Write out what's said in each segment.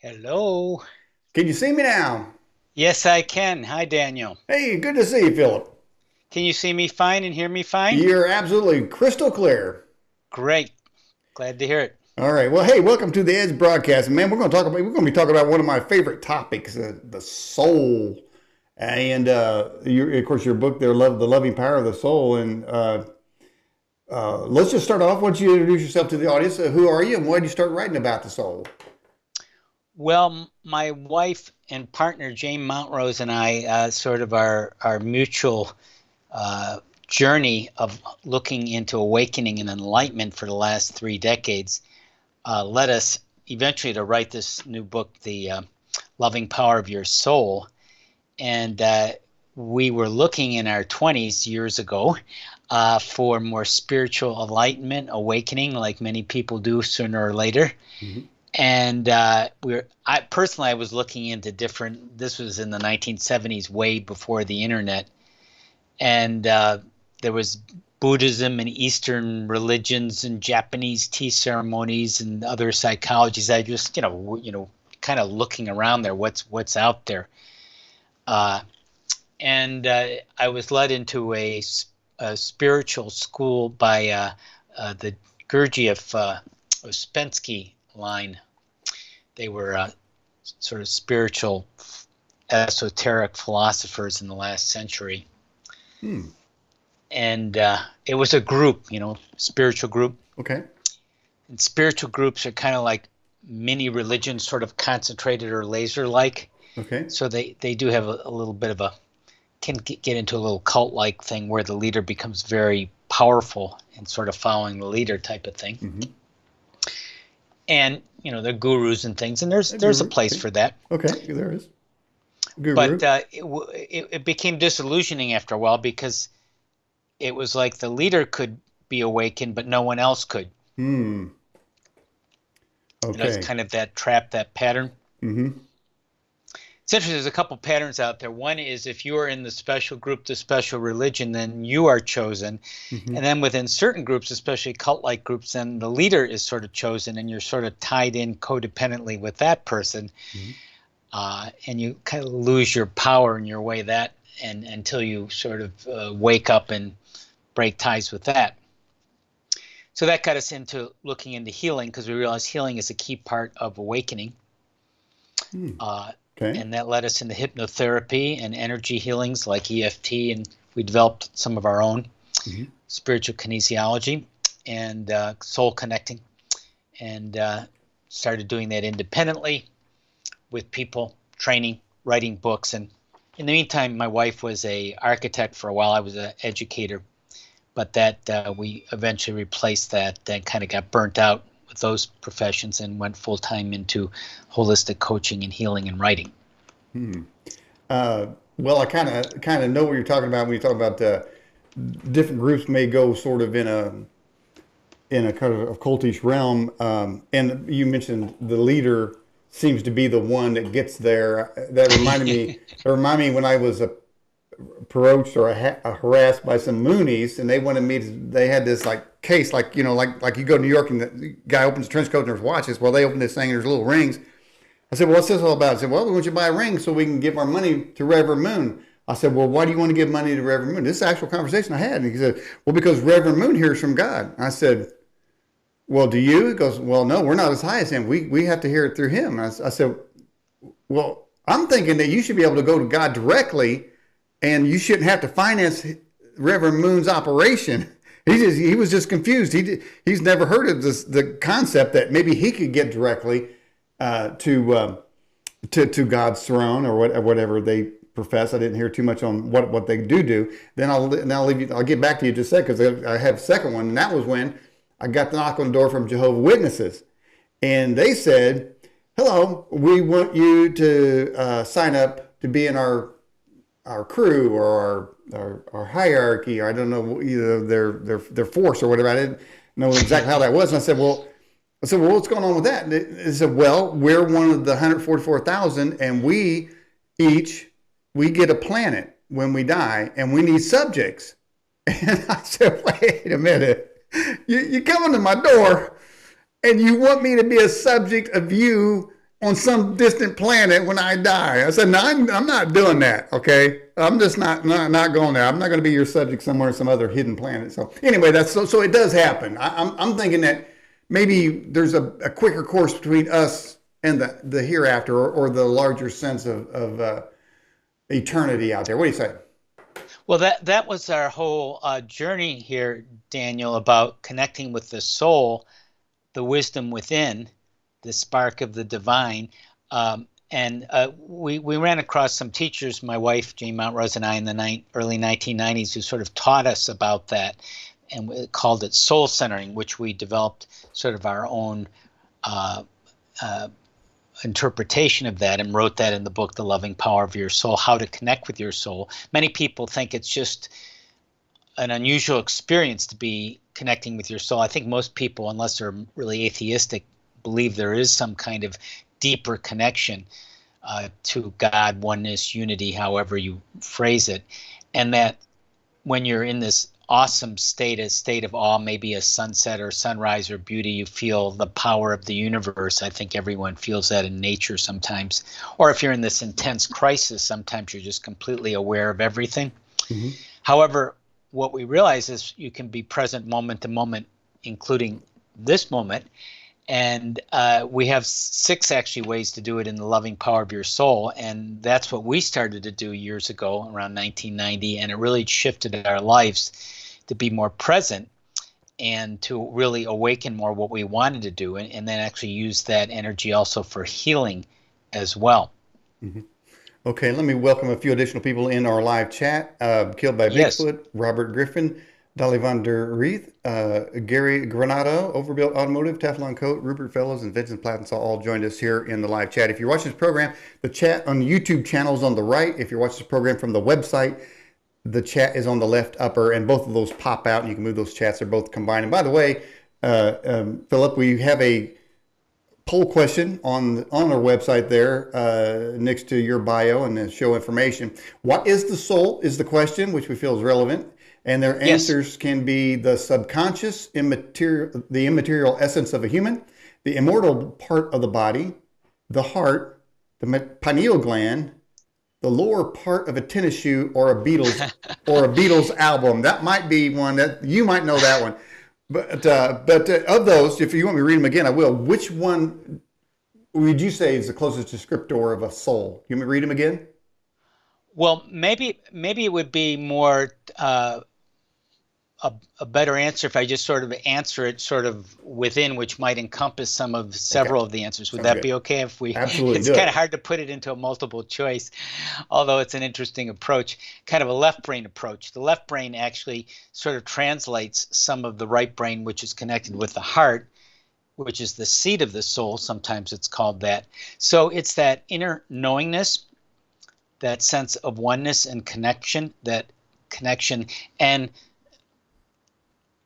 Hello. Can you see me now? Yes, I can. Hi, Daniel. Hey, good to see you, Philip. Can you see me fine and hear me fine? You're absolutely crystal clear. Great. Glad to hear it. All right. Well, hey, welcome to the Edge broadcast, man. We're going to be talking about one of my favorite topics, the soul, and of course, your book there, "Love the Loving Power of the Soul." And let's just start off. Why don't you introduce yourself to the audience? Who are you, and why did you start writing about the soul? Well, my wife and partner, Jane Mountrose, and I, sort of our mutual uh, journey of looking into awakening and enlightenment for the last 3 decades led us eventually to write this new book, The Loving Power of Your Soul. And we were looking in our 20s years ago for more spiritual enlightenment, awakening, like many people do sooner or later. Hmm. And I personally, I was looking into different, this was in the 1970s, way before the internet. And there was Buddhism and Eastern religions and Japanese tea ceremonies and other psychologies. I just, kind of looking around there, what's out there. Uh, and I was led into a spiritual school by the Gurdjieff Ouspensky line. They were sort of spiritual, esoteric philosophers in the last century. Hmm. And it was a group, spiritual group. Okay. And spiritual groups are kind of like mini religions, sort of concentrated or laser-like. Okay. So they do have a little bit of can get into a little cult-like thing where the leader becomes very powerful and sort of following the leader type of thing. Hmm. And, they're gurus and things, and there's a Guru. place Okay. for that. Okay. There is But guru. it became disillusioning after a while because it was like the leader could be awakened, but no one else could. Hmm. It's Okay. kind of that trap, that pattern. Mm-hmm. It's interesting, there's a couple patterns out there. One is if you are in the special group, the special religion, then you are chosen. Mm-hmm. And then within certain groups, especially cult-like groups, then the leader is sort of chosen and you're sort of tied in codependently with that person. Mm-hmm. And you kind of lose your power in your way that and until you sort of wake up and break ties with that. So that got us into looking into healing because we realized healing is a key part of awakening. Hmm. Uh, Okay. and that led us into hypnotherapy and energy healings like EFT, and we developed some of our own Mm-hmm. spiritual kinesiology and soul connecting, and started doing that independently with people, training, writing books. And in the meantime, my wife was a architect for a while. I was an educator, but that we eventually replaced that and kind of got burnt out with those professions and went full time into holistic coaching and healing and writing. Hmm. Uh, well, I kind of know what you're talking about when you talk about different groups may go sort of in a kind of occultish realm. And you mentioned the leader seems to be the one that gets there. That reminded me. It reminded me when I was approached or harassed by some Moonies, and they wanted me to. They had this like case, like like you go to New York and the guy opens the trench coat and there's watches. Well, they open this thing and there's little rings. I said, well, what's this all about? I said, well, we want you to buy a ring so we can give our money to Reverend Moon. I said, well, why do you want to give money to Reverend Moon? This is an actual conversation I had. And he said, well, because Reverend Moon hears from God. I said, well, do you? He goes, well, no, we're not as high as him. We have to hear it through him. I said, well, I'm thinking that you should be able to go to God directly and you shouldn't have to finance Reverend Moon's operation. He was just confused. He's never heard of the concept that maybe he could get directly to God's throne or whatever they profess. I didn't hear too much on what they do. Then I'll leave you. I'll get back to you in just a second because I have a second one, and that was when I got the knock on the door from Jehovah's Witnesses, and they said, "Hello, we want you to sign up to be in our crew or our hierarchy, or I don't know, either their force or whatever." I didn't know exactly how that was, and I said, well, what's going on with that? And they said, well, we're one of the 144,000, and we get a planet when we die, and we need subjects. And I said, wait a minute. You come into my door, and you want me to be a subject of you on some distant planet when I die. I said, no, I'm not doing that. Okay. I'm just not going there. I'm not going to be your subject somewhere on some other hidden planet. So anyway, so it does happen. I'm thinking that maybe there's a quicker course between us and the hereafter, or the larger sense of eternity out there. What do you say? Well, that was our whole journey here, Daniel, about connecting with the soul, the wisdom within, the spark of the divine. And we ran across some teachers, my wife, Jane Mountrose, and I, in the early 1990s, who sort of taught us about that, and we called it soul centering, which we developed sort of our own uh, uh, interpretation of that and wrote that in the book, The Loving Power of Your Soul, How to Connect with Your Soul. Many people think it's just an unusual experience to be connecting with your soul. I think most people, unless they're really atheistic, believe there is some kind of deeper connection to God, oneness, unity, however you phrase it, and that when you're in this awesome state, a state of awe, maybe a sunset or sunrise or beauty, you feel the power of the universe. I think everyone feels that in nature sometimes. Or if you're in this intense crisis, sometimes you're just completely aware of everything. Mm-hmm. However, what we realize is you can be present moment to moment, including this moment. And we have 6 actually ways to do it in the loving power of your soul. And that's what we started to do years ago, around 1990. And it really shifted our lives to be more present and to really awaken more what we wanted to do. And then actually use that energy also for healing as well. Mm-hmm. Okay, let me welcome a few additional people in our live chat. Killed by Yes. Bigfoot, Robert Griffin, Dolly Van der Reeth, Gary Granado, Overbuilt Automotive, Teflon Coat, Rupert Fellows, and Vincent Plattensaw all joined us here in the live chat. If you're watching this program, the chat on the YouTube channel is on the right. If you're watching this program from the website, the chat is on the left upper, and both of those pop out, and you can move those chats. They're both combined. And by the way, Philip, we have a poll question on our website there next to your bio and the show information. What is the soul is the question, which we feel is relevant. And their Yes. answers can be the subconscious, the immaterial essence of a human, the immortal part of the body, the heart, the pineal gland, the lower part of a tennis shoe, or a Beatles album. That might be one that you might know that one. But of those, if you want me to read them again, I will. Which one would you say is the closest descriptor of a soul? You want me to read them again? Well, maybe it would be more a better answer if I just sort of answer it sort of within, which might encompass Okay, several of the answers. Would sounds that good. be okay if we, Absolutely, it's do kind of it. hard to put it into a multiple choice, although it's an interesting approach, kind of a left brain approach. The left brain actually sort of translates some of the right brain, which is connected with the heart, which is the seat of the soul. Sometimes it's called that. So it's that inner knowingness, that sense of oneness and connection, that connection. And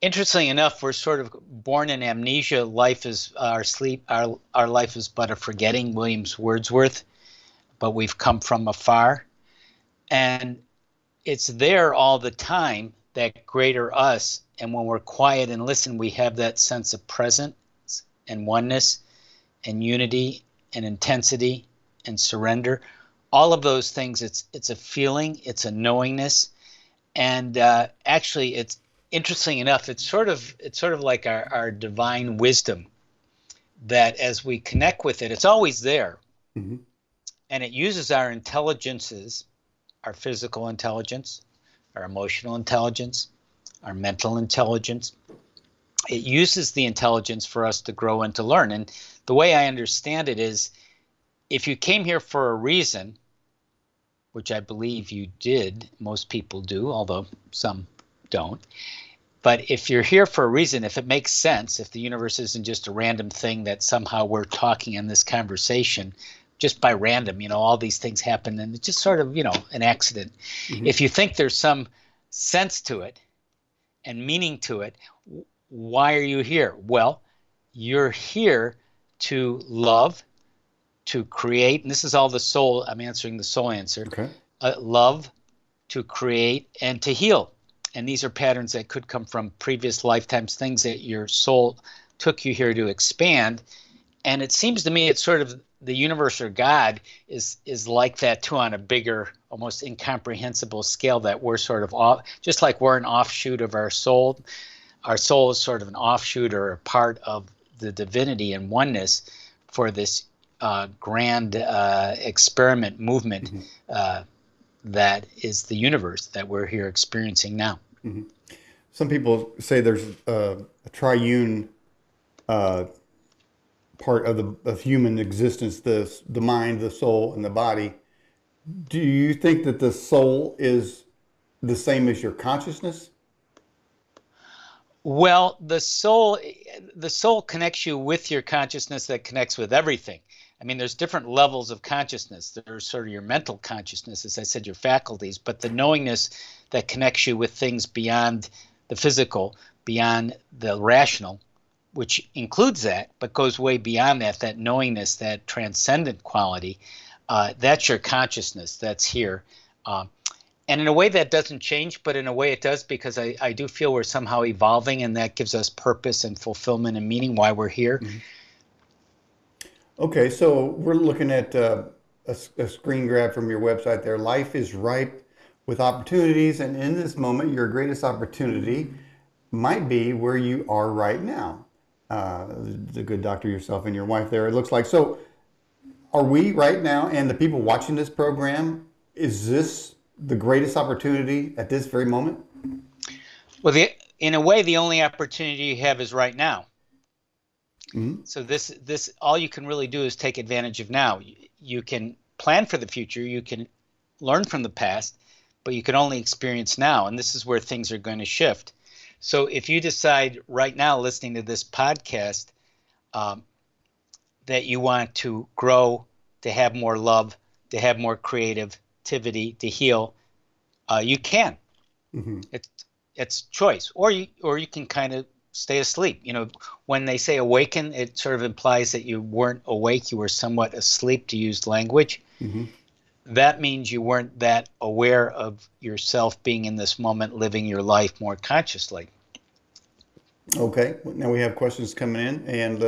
interestingly enough, we're sort of born in amnesia. Life is our sleep. Our life is but a forgetting, Williams Wordsworth, but we've come from afar. And it's there all the time, that greater us. And when we're quiet and listen, we have that sense of presence and oneness and unity and intensity and surrender. All of those things, it's a feeling, it's a knowingness. And actually, it's interesting enough, it's sort of like our divine wisdom, that as we connect with it, it's always there. Mm-hmm. And it uses our intelligences, our physical intelligence, our emotional intelligence, our mental intelligence. It uses the intelligence for us to grow and to learn. And the way I understand it is, if you came here for a reason, which I believe you did, most people do, although some don't. But if you're here for a reason, if it makes sense, if the universe isn't just a random thing that somehow we're talking in this conversation just by random, all these things happen and it's just sort of, an accident. Mm-hmm. If you think there's some sense to it and meaning to it, why are you here? Well, you're here to love, to create, and this is all the soul, I'm answering the soul answer, Okay. Love, to create, and to heal. And these are patterns that could come from previous lifetimes, things that your soul took you here to expand. And it seems to me it's sort of the universe or God is like that too, on a bigger, almost incomprehensible scale, that we're sort of off, just like we're an offshoot of our soul. Our soul is sort of an offshoot or a part of the divinity and oneness for this grand experiment movement that is the universe that we're here experiencing now. Mm-hmm. Some people say there's a triune part of human existence, the mind, the soul, and the body. Do you think that the soul is the same as your consciousness? Well, the soul connects you with your consciousness that connects with everything. I mean, there's different levels of consciousness. There's sort of your mental consciousness, as I said, your faculties, but the knowingness that connects you with things beyond the physical, beyond the rational, which includes that, but goes way beyond that, that knowingness, that transcendent quality, that's your consciousness that's here. And in a way that doesn't change, but in a way it does, because I do feel we're somehow evolving, and that gives us purpose and fulfillment and meaning why we're here. Mm-hmm. Okay, so we're looking at a screen grab from your website there. Life is ripe with opportunities, and in this moment, your greatest opportunity might be where you are right now. The good doctor, yourself, and your wife there, it looks like. So are we right now, and the people watching this program, is this the greatest opportunity at this very moment? Well, in a way, the only opportunity you have is right now. Mm-hmm. So this all you can really do is take advantage of now. You can plan for the future, you can learn from the past, but you can only experience now, and this is where things are going to shift. So if you decide right now, listening to this podcast, that you want to grow, to have more love, to have more creativity, to heal, you can. Mm-hmm. It's choice, or you can kind of stay asleep. You know, when they say awaken, it sort of implies that you weren't awake, you were somewhat asleep, to use language. Mm-hmm. That means you weren't that aware of yourself being in this moment, living your life more consciously. Okay, now we have questions coming in, and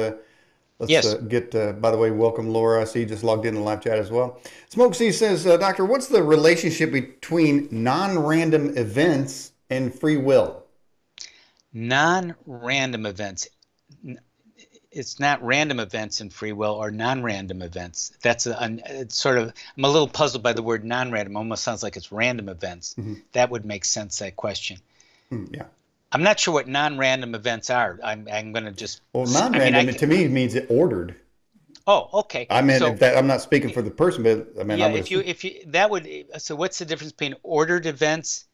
let's Yes. get, by the way, welcome Laura. I see you just logged in the live chat as well. Smoke C says, Doctor, what's the relationship between non-random events and free will? Non-random events. It's not random events and free will, or non-random events. It's sort of, I'm a little puzzled by the word non-random. Almost sounds like it's random events. Mm-hmm. That would make sense, that question. Yeah. I'm not sure what non-random events are. I'm going to just. Well, non-random to me means it ordered. Oh, okay. I mean, I'm not speaking for the person, but I mean, yeah. So what's the difference between ordered events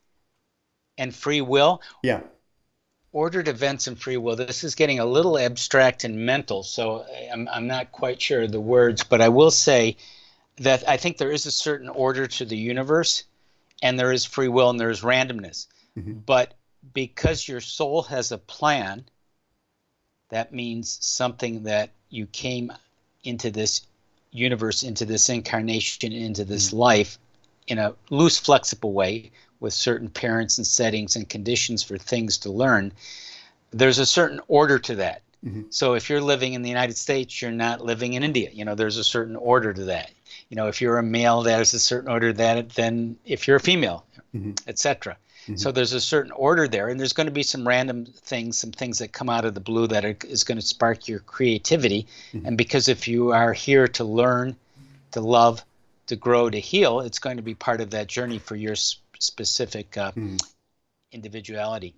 and free will? Yeah. Ordered events and free will. This is getting a little abstract and mental, so I'm not quite sure of the words, but I will say that I think there is a certain order to the universe, and there is free will, and there is randomness. Mm-hmm. But because your soul has a plan, that means something that you came into this universe, into this incarnation, into this life in a loose, flexible way, with certain parents and settings and conditions for things to learn. There's a certain order to that. Mm-hmm. So if you're living in the United States, you're not living in India. You know, there's a certain order to that. You know, if you're a male, there's a certain order to that than if you're a female, mm-hmm. etc. Mm-hmm. So there's a certain order there, and there's going to be some random things, some things that come out of the blue that is going to spark your creativity. Mm-hmm. And because if you are here to learn, to love, to grow, to heal, it's going to be part of that journey for your specific individuality.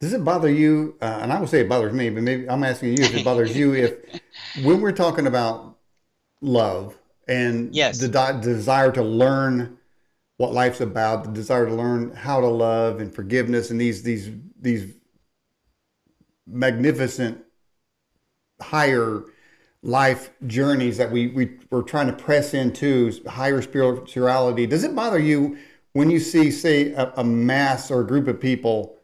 Does it bother you? And I would say it bothers me, but maybe I'm asking you if it bothers you, if when we're talking about love and yes. the desire to learn what life's about, the desire to learn how to love and forgiveness, and these magnificent higher life journeys that we're trying to press into, higher spirituality. Does it bother you when you see, say, a mass or a group of people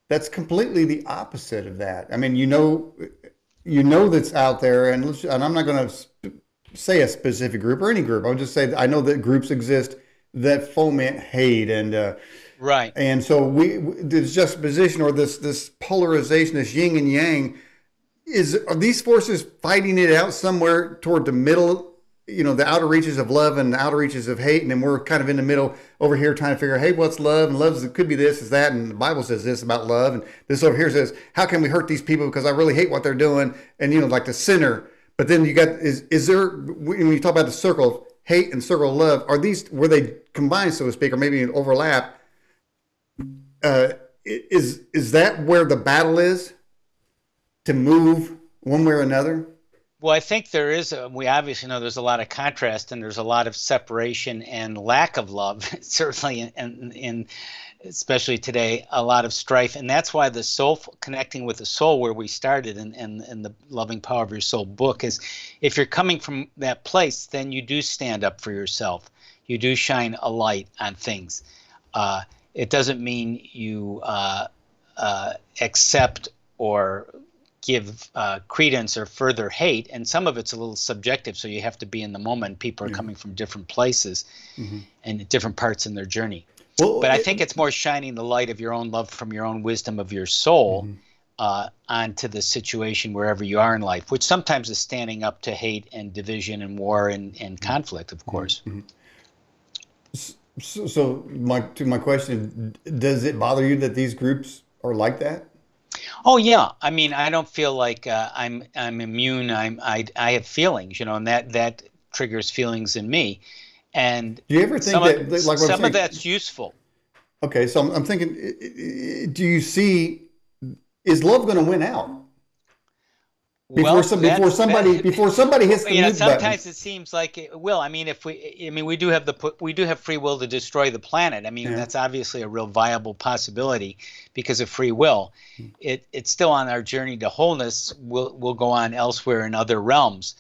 that's completely the opposite of that? I mean, you know that's out there, and I'm not going to say a specific group or any group. I'll just say I know that groups exist that foment hate and right. And so there's juxtaposition, or this polarization, this yin and yang. Are these forces fighting it out somewhere toward the middle the outer reaches of love and the outer reaches of hate, and then we're kind of in the middle over here trying to figure out, hey, what's love? And love could be this, is that, and the Bible says this about love, and this over here says, how can we hurt these people because I really hate what they're doing? And like the sinner. But then you got is there, when you talk about the circle of hate and circle of love, were they combined, so to speak, or maybe an overlap? Is that where the battle is to move one way or another? Well, I think there is. We obviously know there's a lot of contrast and there's a lot of separation and lack of love, certainly, in especially today, a lot of strife. And that's why the soul, connecting with the soul, where we started in the Loving Power of Your Soul book, is if you're coming from that place, then you do stand up for yourself. You do shine a light on things. It doesn't mean you accept or give credence or further hate, and some of it's a little subjective, so you have to be in the moment. People are coming from different places and different parts in their journey. Well, but I think it's more shining the light of your own love from your own wisdom of your soul onto the situation wherever you are in life, which sometimes is standing up to hate and division and war and conflict, of course. So my question, does it bother you that these groups are like that? Oh yeah, I mean, I don't feel like I'm immune. I have feelings, and that triggers feelings in me. And do you ever think that, like, some of that's useful? Okay, so I'm thinking, do you see, is love going to win out before somebody hits the mute sometimes button? It seems like it will. I mean, we do have free will to destroy the planet. I mean, that's obviously a real viable possibility because of free will. It's still on our journey to wholeness. We'll go on elsewhere in other realms.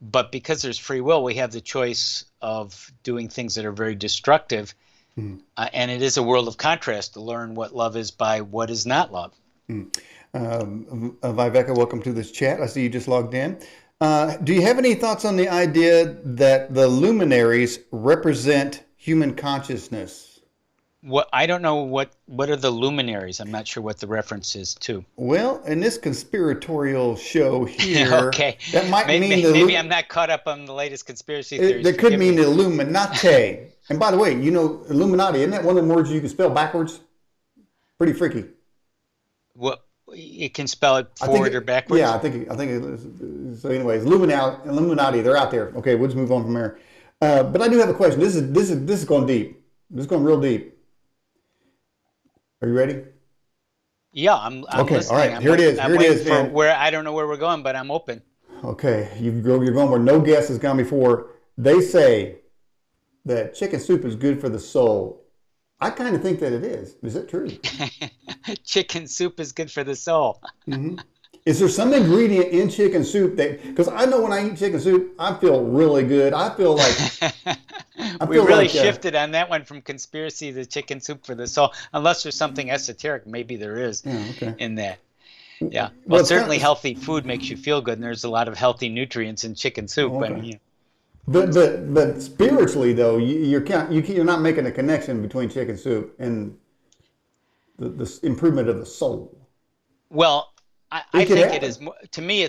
But because there's free will, we have the choice of doing things that are very destructive. And it is a world of contrast to learn what love is by what is not love. Viveka, welcome to this chat. I see you just logged in. Do you have any thoughts on the idea that the luminaries represent human consciousness? I don't know what are the luminaries. I'm not sure what the reference is to. Well, in this conspiratorial show here, okay, that might mean maybe I'm not caught up on the latest conspiracy theories. That could mean Illuminati. And by the way, Illuminati, isn't that one of the words you can spell backwards? Pretty freaky. Well, you can spell it forward or backwards. Yeah, I think it is. So anyways, Illuminati, they're out there. Okay, we'll just move on from there. But I do have a question. This is going deep. This is going real deep. Are you ready? Yeah, I'm okay, listening. all right. Here it is. Where I don't know where we're going, but I'm open. Okay, you're going where no guest has gone before. They say that chicken soup is good for the soul. I kind of think that it is. Is that true? Chicken soup is good for the soul. Is there some ingredient in chicken soup because I know when I eat chicken soup, I feel really good. I feel like we really shifted on that one from conspiracy to chicken soup for the soul. Unless there's something esoteric, maybe there is in that. Yeah. Well, certainly healthy food makes you feel good, and there's a lot of healthy nutrients in chicken soup. Okay. But spiritually though, you're not making a connection between chicken soup and the improvement of the soul. Well, I think it is. To me, I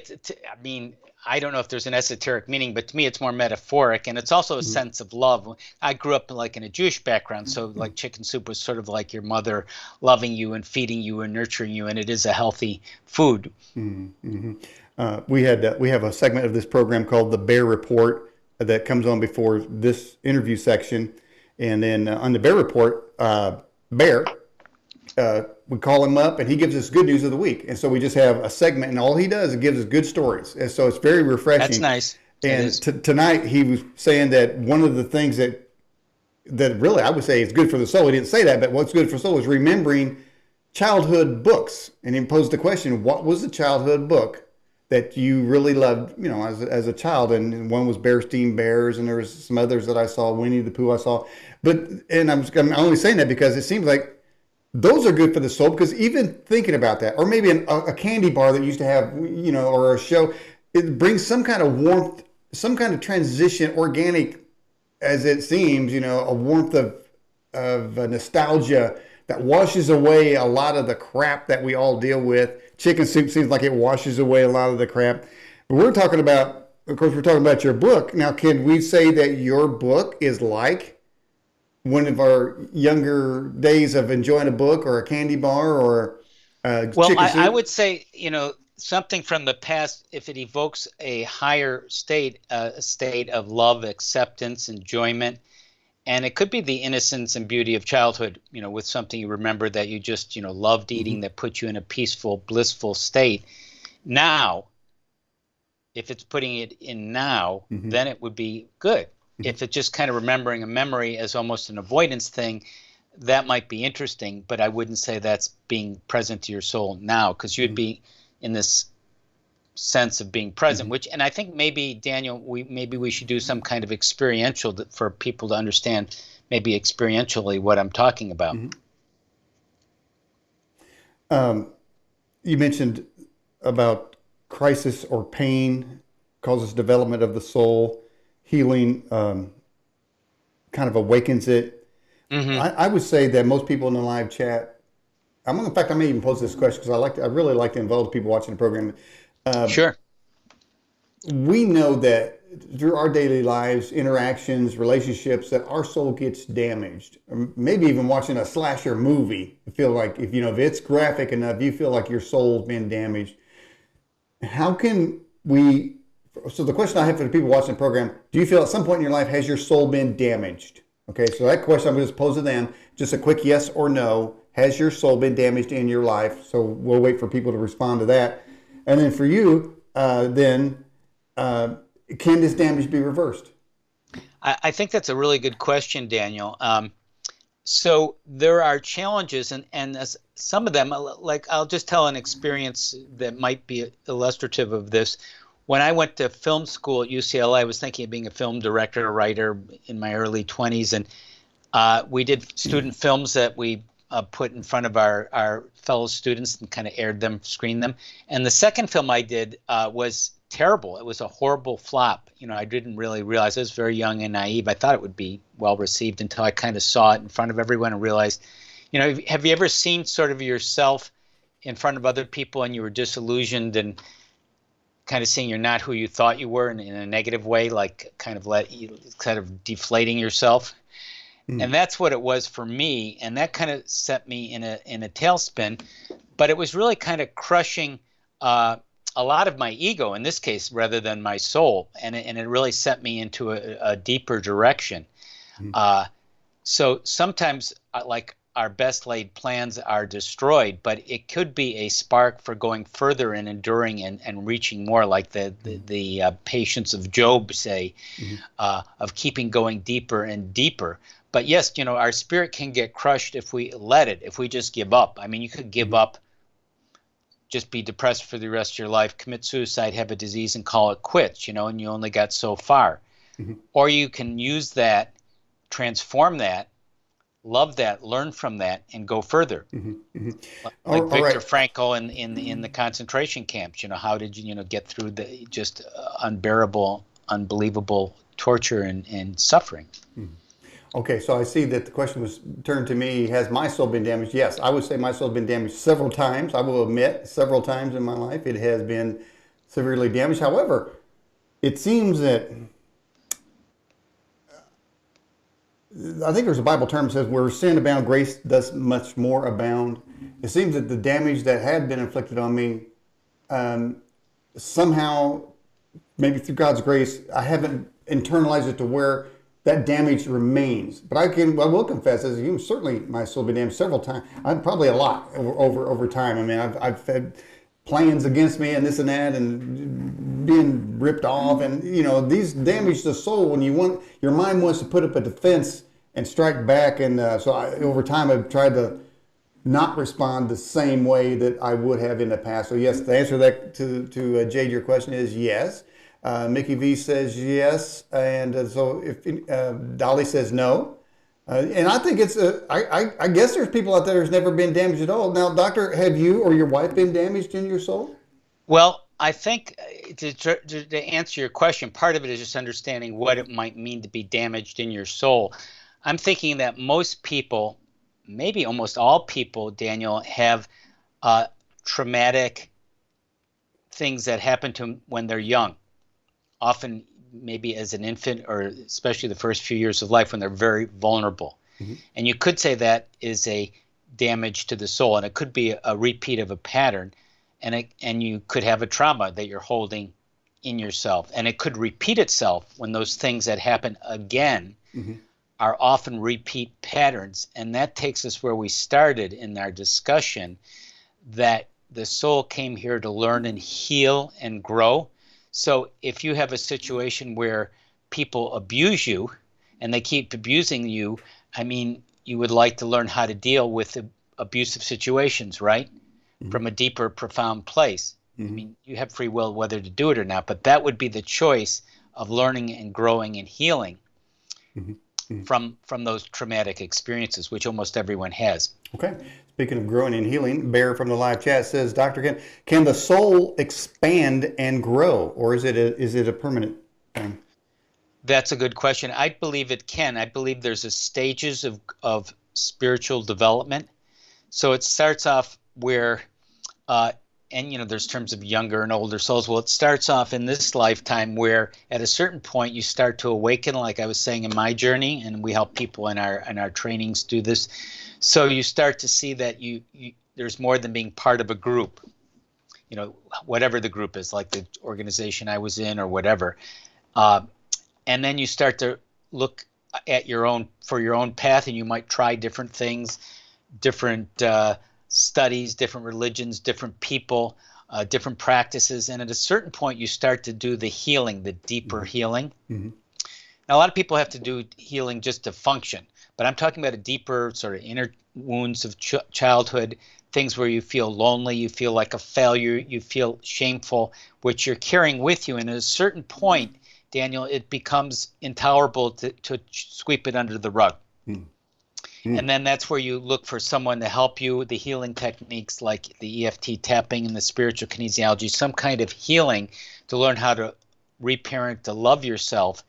mean, I don't know if there's an esoteric meaning, but to me, it's more metaphoric, and it's also a sense of love. I grew up like in a Jewish background, so like chicken soup was sort of like your mother loving you and feeding you and nurturing you, and it is a healthy food. We have a segment of this program called the Bear Report that comes on before this interview section, and then on the Bear Report, Bear. We call him up and he gives us good news of the week. And so we just have a segment and all he does is gives us good stories. And so it's very refreshing. That's nice. And tonight he was saying that one of the things that really I would say is good for the soul. He didn't say that, but what's good for the soul is remembering childhood books. And he posed the question, what was the childhood book that you really loved, as a child? And one was Bearstein Bears, and there was some others that I saw, Winnie the Pooh I saw. And I'm only saying that because it seems like those are good for the soul, because even thinking about that, or maybe a candy bar that used to have, or a show, it brings some kind of warmth, some kind of transition, organic as it seems, a warmth of nostalgia that washes away a lot of the crap that we all deal with. Chicken soup seems like it washes away a lot of the crap. But we're talking about of course, we're talking about your book. Now, can we say that your book is like one of our younger days of enjoying a book or a candy bar or Well, chicken I soup? would say, something from the past, if it evokes a higher state, a state of love, acceptance, enjoyment, and it could be the innocence and beauty of childhood, with something you remember that you just, loved eating, Hmm. that put you in a peaceful, blissful state. Now, if it's putting it in now, Hmm. then it would be good. Hmm. If it's just kind of remembering a memory as almost an avoidance thing, that might be interesting, but I wouldn't say that's being present to your soul now, because you'd Hmm. be in this sense of being present, Hmm. which, and I think maybe, Daniel, maybe we should do some kind of experiential for people to understand, maybe experientially, what I'm talking about. Hmm. Um, you mentioned about crisis or pain causes development of the soul, healing kind of awakens it. Hmm. I would say that most people in the live chat, in fact, I may even pose this question because I really like to involve the people watching the program. Uh, Sure. we know that through our daily lives, interactions, relationships, that our soul gets damaged. Or maybe even watching a slasher movie, you feel like if it's graphic enough, you feel like your soul's been damaged. How can we? So the question I have for the people watching the program: do you feel at some point in your life has your soul been damaged? Okay, so that question I'm going to pose to them. Just a quick yes or no. Has your soul been damaged in your life? So we'll wait for people to respond to that. And then for you, then uh, can this damage be reversed? I think that's a really good question, Daniel. So there are challenges, and as some of them, like I'll just tell an experience that might be illustrative of this. When I went to film school at UCLA, I was thinking of being a film director, or writer in my early 20s, and we did student films that we put in front of our fellow students and kind of aired them, screened them. And the second film I did was terrible. It was a horrible flop. I didn't really realize, I was very young and naive. I thought it would be well received until I kind of saw it in front of everyone and realized, have you ever seen sort of yourself in front of other people and you were disillusioned and kind of seeing you're not who you thought you were in a negative way, like kind of kind of deflating yourself? And Mm, that's what it was for me, and that kind of set me in a tailspin. But it was really kind of crushing a lot of my ego in this case, rather than my soul, and it really set me into a deeper direction. mm, uh, so sometimes, like, our best laid plans are destroyed, but it could be a spark for going further and enduring and reaching more, like the patience of Job say, mm, of keeping going deeper and deeper. But yes, our spirit can get crushed if we let it, if we just give up. I mean, you could give mm, up, just be depressed for the rest of your life, commit suicide, have a disease, and call it quits, and you only got so far. mm, Or you can use that, transform that, love that, learn from that, and go further. mm, mm. Like All Viktor right. Frankl in the concentration camps. How did you get through the just unbearable, unbelievable torture and suffering? Mm. Okay, so I see that the question was turned to me. Has my soul been damaged? Yes, I would say my soul has been damaged several times. I will admit, several times in my life it has been severely damaged. However, it seems that I think there's a Bible term that says where sin abound, grace does much more abound. It seems that the damage that had been inflicted on me, um, somehow, maybe through God's grace, I haven't internalized it to where that damage remains. But I will confess, as you certainly my soul been damaged several times. I'm probably a lot over time. I mean, I've had plans against me and this and that, and being ripped off, and these damage the soul when your mind wants to put up a defense and strike back, and over time I've tried to not respond the same way that I would have in the past. So yes, the answer that to Jade, your question is yes. Mickey V says yes, and so if Dolly says no, and I think I guess there's people out there who's never been damaged at all. Now, doctor, have you or your wife been damaged in your soul? Well, I think, to answer your question, part of it is just understanding what it might mean to be damaged in your soul. I'm thinking that most people, maybe almost all people, Daniel, have traumatic things that happen to them when they're young. often maybe as an infant or especially the first few years of life when they're very vulnerable. Mm-hmm. And you could say that is a damage to the soul, and it could be a repeat of a pattern, and you could have a trauma that you're holding in yourself, and it could repeat itself when those things that happen again Mm-hmm. are often repeat patterns. And that takes us where we started in our discussion, that the soul came here to learn and heal and grow. So if you have a situation where people abuse you and they keep abusing you, I mean, you would like to learn how to deal with abusive situations, right? Mm-hmm. From a deeper, profound place. Mm-hmm. I mean, you have free will whether to do it or not, but that would be the choice of learning and growing and healing Mm-hmm. Mm-hmm. from those traumatic experiences, which almost everyone has. Okay. Speaking of growing and healing, Bear from the live chat says, Dr. Ken, can the soul expand and grow, or is it a permanent thing? That's a good question. I believe it can. I believe there's a stages of spiritual development. So it starts off where, and there's terms of younger and older souls. Well, it starts off in this lifetime where at a certain point you start to awaken, like I was saying in my journey, and we help people in our trainings do this. So you start to see that you there's more than being part of a group, whatever the group is, like the organization I was in or whatever. And then you start to look at your own path, and you might try different things, different studies, different religions, different people, different practices. And at a certain point, you start to do the healing, the deeper healing. Mm-hmm. Now, a lot of people have to do healing just to function, but I'm talking about a deeper sort of inner wounds of childhood, things where you feel lonely, you feel like a failure, you feel shameful, which you're carrying with you. And at a certain point, Daniel, it becomes intolerable to sweep it under the rug. Mm-hmm. And then that's where you look for someone to help you, the healing techniques like the EFT tapping and the spiritual kinesiology, some kind of healing to learn how to reparent, to love yourself,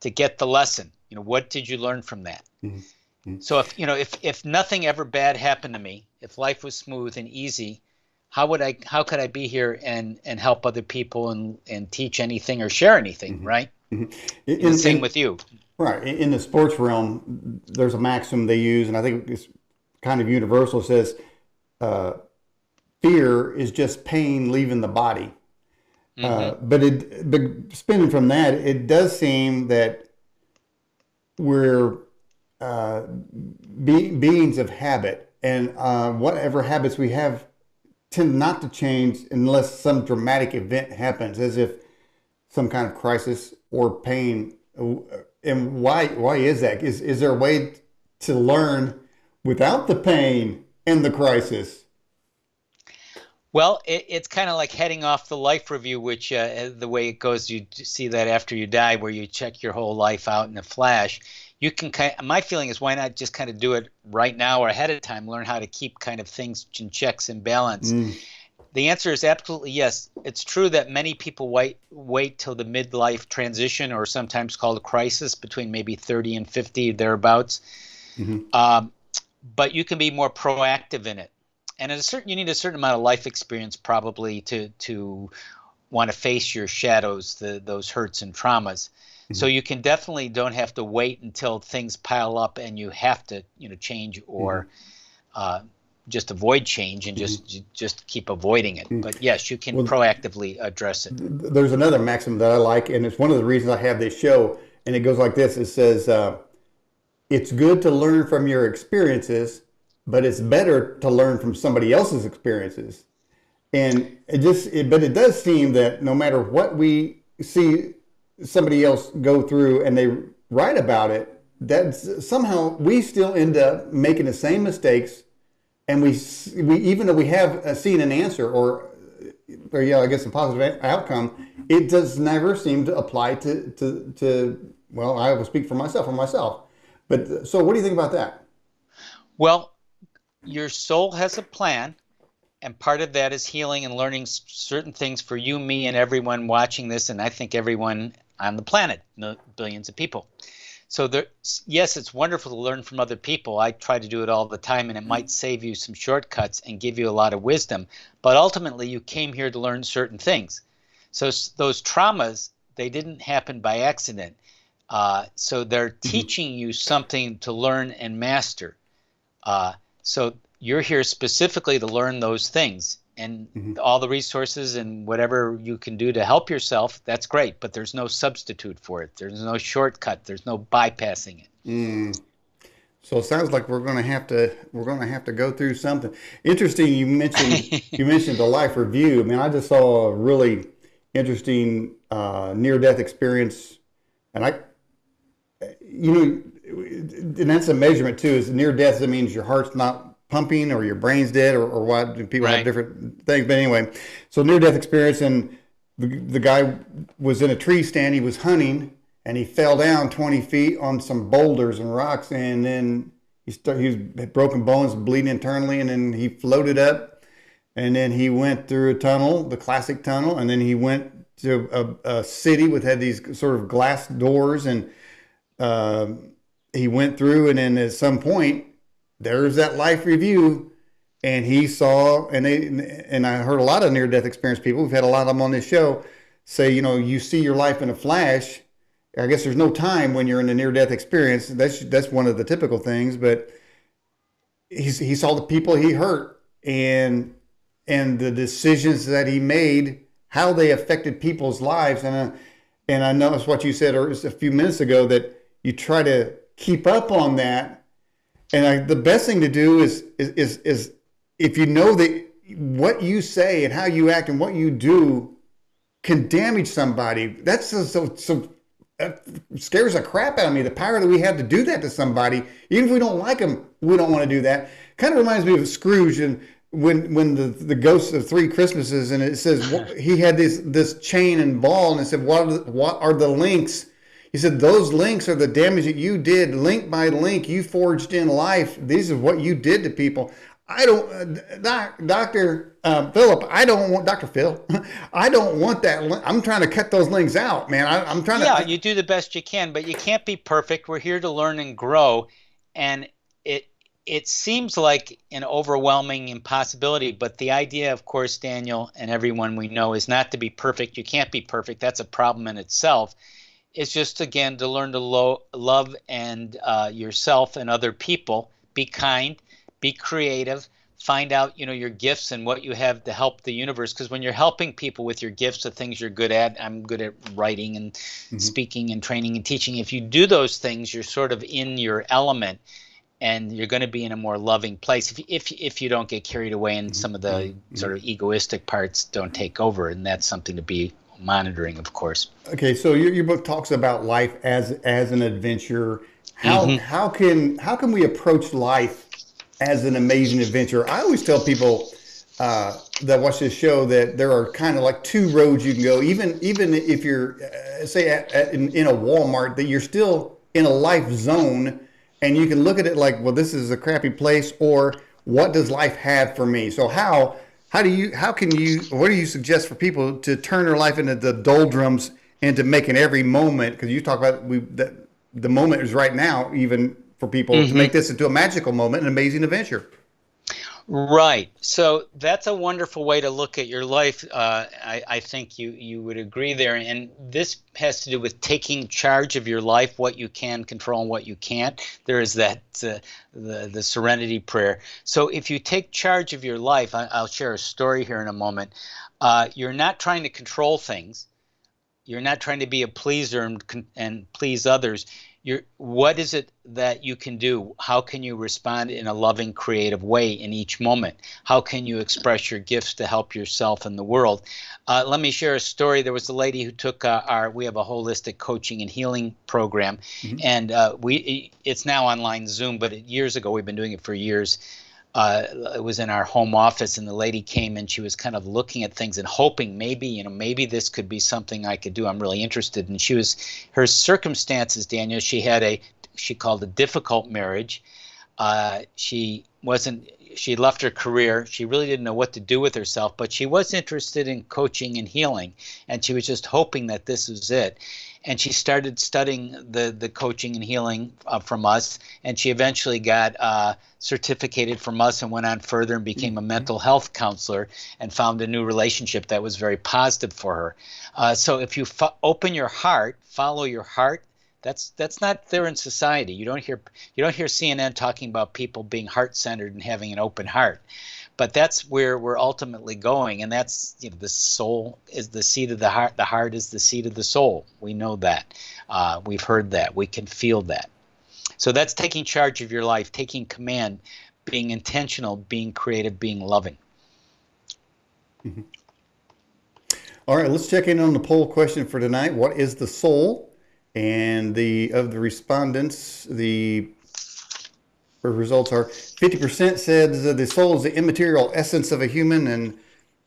to get the lesson. What did you learn from that? Mm-hmm. So if nothing ever bad happened to me, if life was smooth and easy, how could I be here and help other people and teach anything or share anything, Mm-hmm. right? Mm-hmm. Same with you. Right. In the sports realm, there's a maxim they use, and I think it's kind of universal. It says, fear is just pain leaving the body. Mm-hmm. But spinning from that, it does seem that we're beings of habit, and whatever habits we have tend not to change unless some dramatic event happens, as if some kind of crisis or pain. And why is that? Is there a way to learn without the pain and the crisis? Well, it's kind of like heading off the life review, which the way it goes, you see that after you die, where you check your whole life out in a flash. You can my feeling is, why not just kind of do it right now or ahead of time, learn how to keep kind of things in checks and balance. The answer is absolutely yes. It's true that many people wait till the midlife transition, or sometimes called a crisis, between maybe 30 and 50, thereabouts. Mm-hmm. But you can be more proactive in it. And you need a certain amount of life experience probably to want to face your shadows, those hurts and traumas. Mm-hmm. So you can definitely don't have to wait until things pile up and you have to change or just avoid change and just keep avoiding it. But yes, you can proactively address it. There's another maxim that I like, and it's one of the reasons I have this show, and it goes like this. It says, it's good to learn from your experiences, but it's better to learn from somebody else's experiences. And but it does seem that no matter what we see somebody else go through and they write about it, that somehow we still end up making the same mistakes. And we even though we have seen an answer or I guess a positive outcome, it does never seem to apply to well, I will speak for myself. But so what do you think about that? Well, your soul has a plan, and part of that is healing and learning certain things for you, me, and everyone watching this, and I think everyone on the planet, billions of people. So yes, it's wonderful to learn from other people. I try to do it all the time, and it might save you some shortcuts and give you a lot of wisdom. But ultimately, you came here to learn certain things. So those traumas They didn't happen by accident. So they're teaching you something to learn and master. So you're here specifically to learn those things, and all the resources and whatever you can do to help yourself, that's great, but there's no substitute for it. There's no shortcut. There's no bypassing it. So it sounds like we're going to have to go through something interesting. You mentioned the life review. I mean, I just saw a really interesting near-death experience, and and that's a measurement too. Is near death? That means your heart's not pumping or your brain's dead or what? People have different things. But anyway, so near-death experience, and the guy was in a tree stand. He was hunting, and he fell down 20 feet on some boulders and rocks, and then he had broken bones, bleeding internally, and then he floated up, and then he went through a tunnel, the classic tunnel, and then he went to a city with had these sort of glass doors, and he went through, and then at some point there's that life review, and he saw, and I heard a lot of near-death experience people. We've had a lot of them on this show say, you see your life in a flash. I guess there's no time when you're in a near-death experience. That's one of the typical things. But he saw the people he hurt and the decisions that he made, how they affected people's lives. And I noticed what you said just a few minutes ago, that you try to keep up on that. And the best thing to do is if you know that what you say and how you act and what you do can damage somebody. That's so that scares the crap out of me. The power that we have to do that to somebody, even if we don't like them, we don't want to do that. Kind of reminds me of Scrooge and when the Ghost of Three Christmases, and it says he had this chain and ball, and it said, what are the links? He said, those links are the damage that you did, link by link, you forged in life. These are what you did to people. I don't, Dr. Phillip, I don't want, Dr. Phil, I don't want that. I'm trying to cut those links out, man. I'm trying to. Yeah, you do the best you can, but you can't be perfect. We're here to learn and grow. And it seems like an overwhelming impossibility, but the idea, of course, Daniel, and everyone we know, is not to be perfect. You can't be perfect. That's a problem in itself. It's just, again, to learn to love and yourself and other people. Be kind, be creative, find out, your gifts and what you have to help the universe. Because when you're helping people with your gifts, the things you're good at, I'm good at writing and speaking and training and teaching. If you do those things, you're sort of in your element, and you're going to be in a more loving place if you don't get carried away and some of the sort of egoistic parts don't take over. And that's something to be monitoring, of course. Okay, so your book talks about life as an adventure. How can we approach life as an amazing adventure? I always tell people that watch this show that there are kind of like two roads you can go. Even if you're say in a Walmart, that you're still in a life zone, and you can look at it like, well, this is a crappy place, or what does life have for me? So what do you suggest for people to turn their life into the doldrums and to making every moment, because you talk about the moment is right now, even for people, to make this into a magical moment, an amazing adventure. Right. So that's a wonderful way to look at your life. I think you would agree there. And this has to do with taking charge of your life, what you can control and what you can't. There is that the serenity prayer. So if you take charge of your life, I'll share a story here in a moment. You're not trying to control things. You're not trying to be a pleaser and please others. What is it that you can do? How can you respond in a loving, creative way in each moment? How can you express your gifts to help yourself and the world? Let me share a story. There was a lady who took we have a holistic coaching and healing program, and it's now online Zoom, but years ago, we've been doing it for years. It was in our home office, and the lady came and she was kind of looking at things and hoping maybe this could be something I could do. I'm really interested. And her circumstances, Daniel, she called a difficult marriage. She left her career. She really didn't know what to do with herself, but she was interested in coaching and healing, and she was just hoping that this was it. and she started studying the coaching and healing from us, and she eventually got certificated from us and went on further and became a mental health counselor and found a new relationship that was very positive for her. So if you open your heart, follow your heart, that's not there in society. You don't hear CNN talking about people being heart-centered and having an open heart. But that's where we're ultimately going, and that's, the soul is the seat of the heart. The heart is the seat of the soul. We know that. We've heard that. We can feel that. So that's taking charge of your life, taking command, being intentional, being creative, being loving. Mm-hmm. All right, let's check in on the poll question for tonight. What is the soul? And of the respondents, the results are 50% says the soul is the immaterial essence of a human, and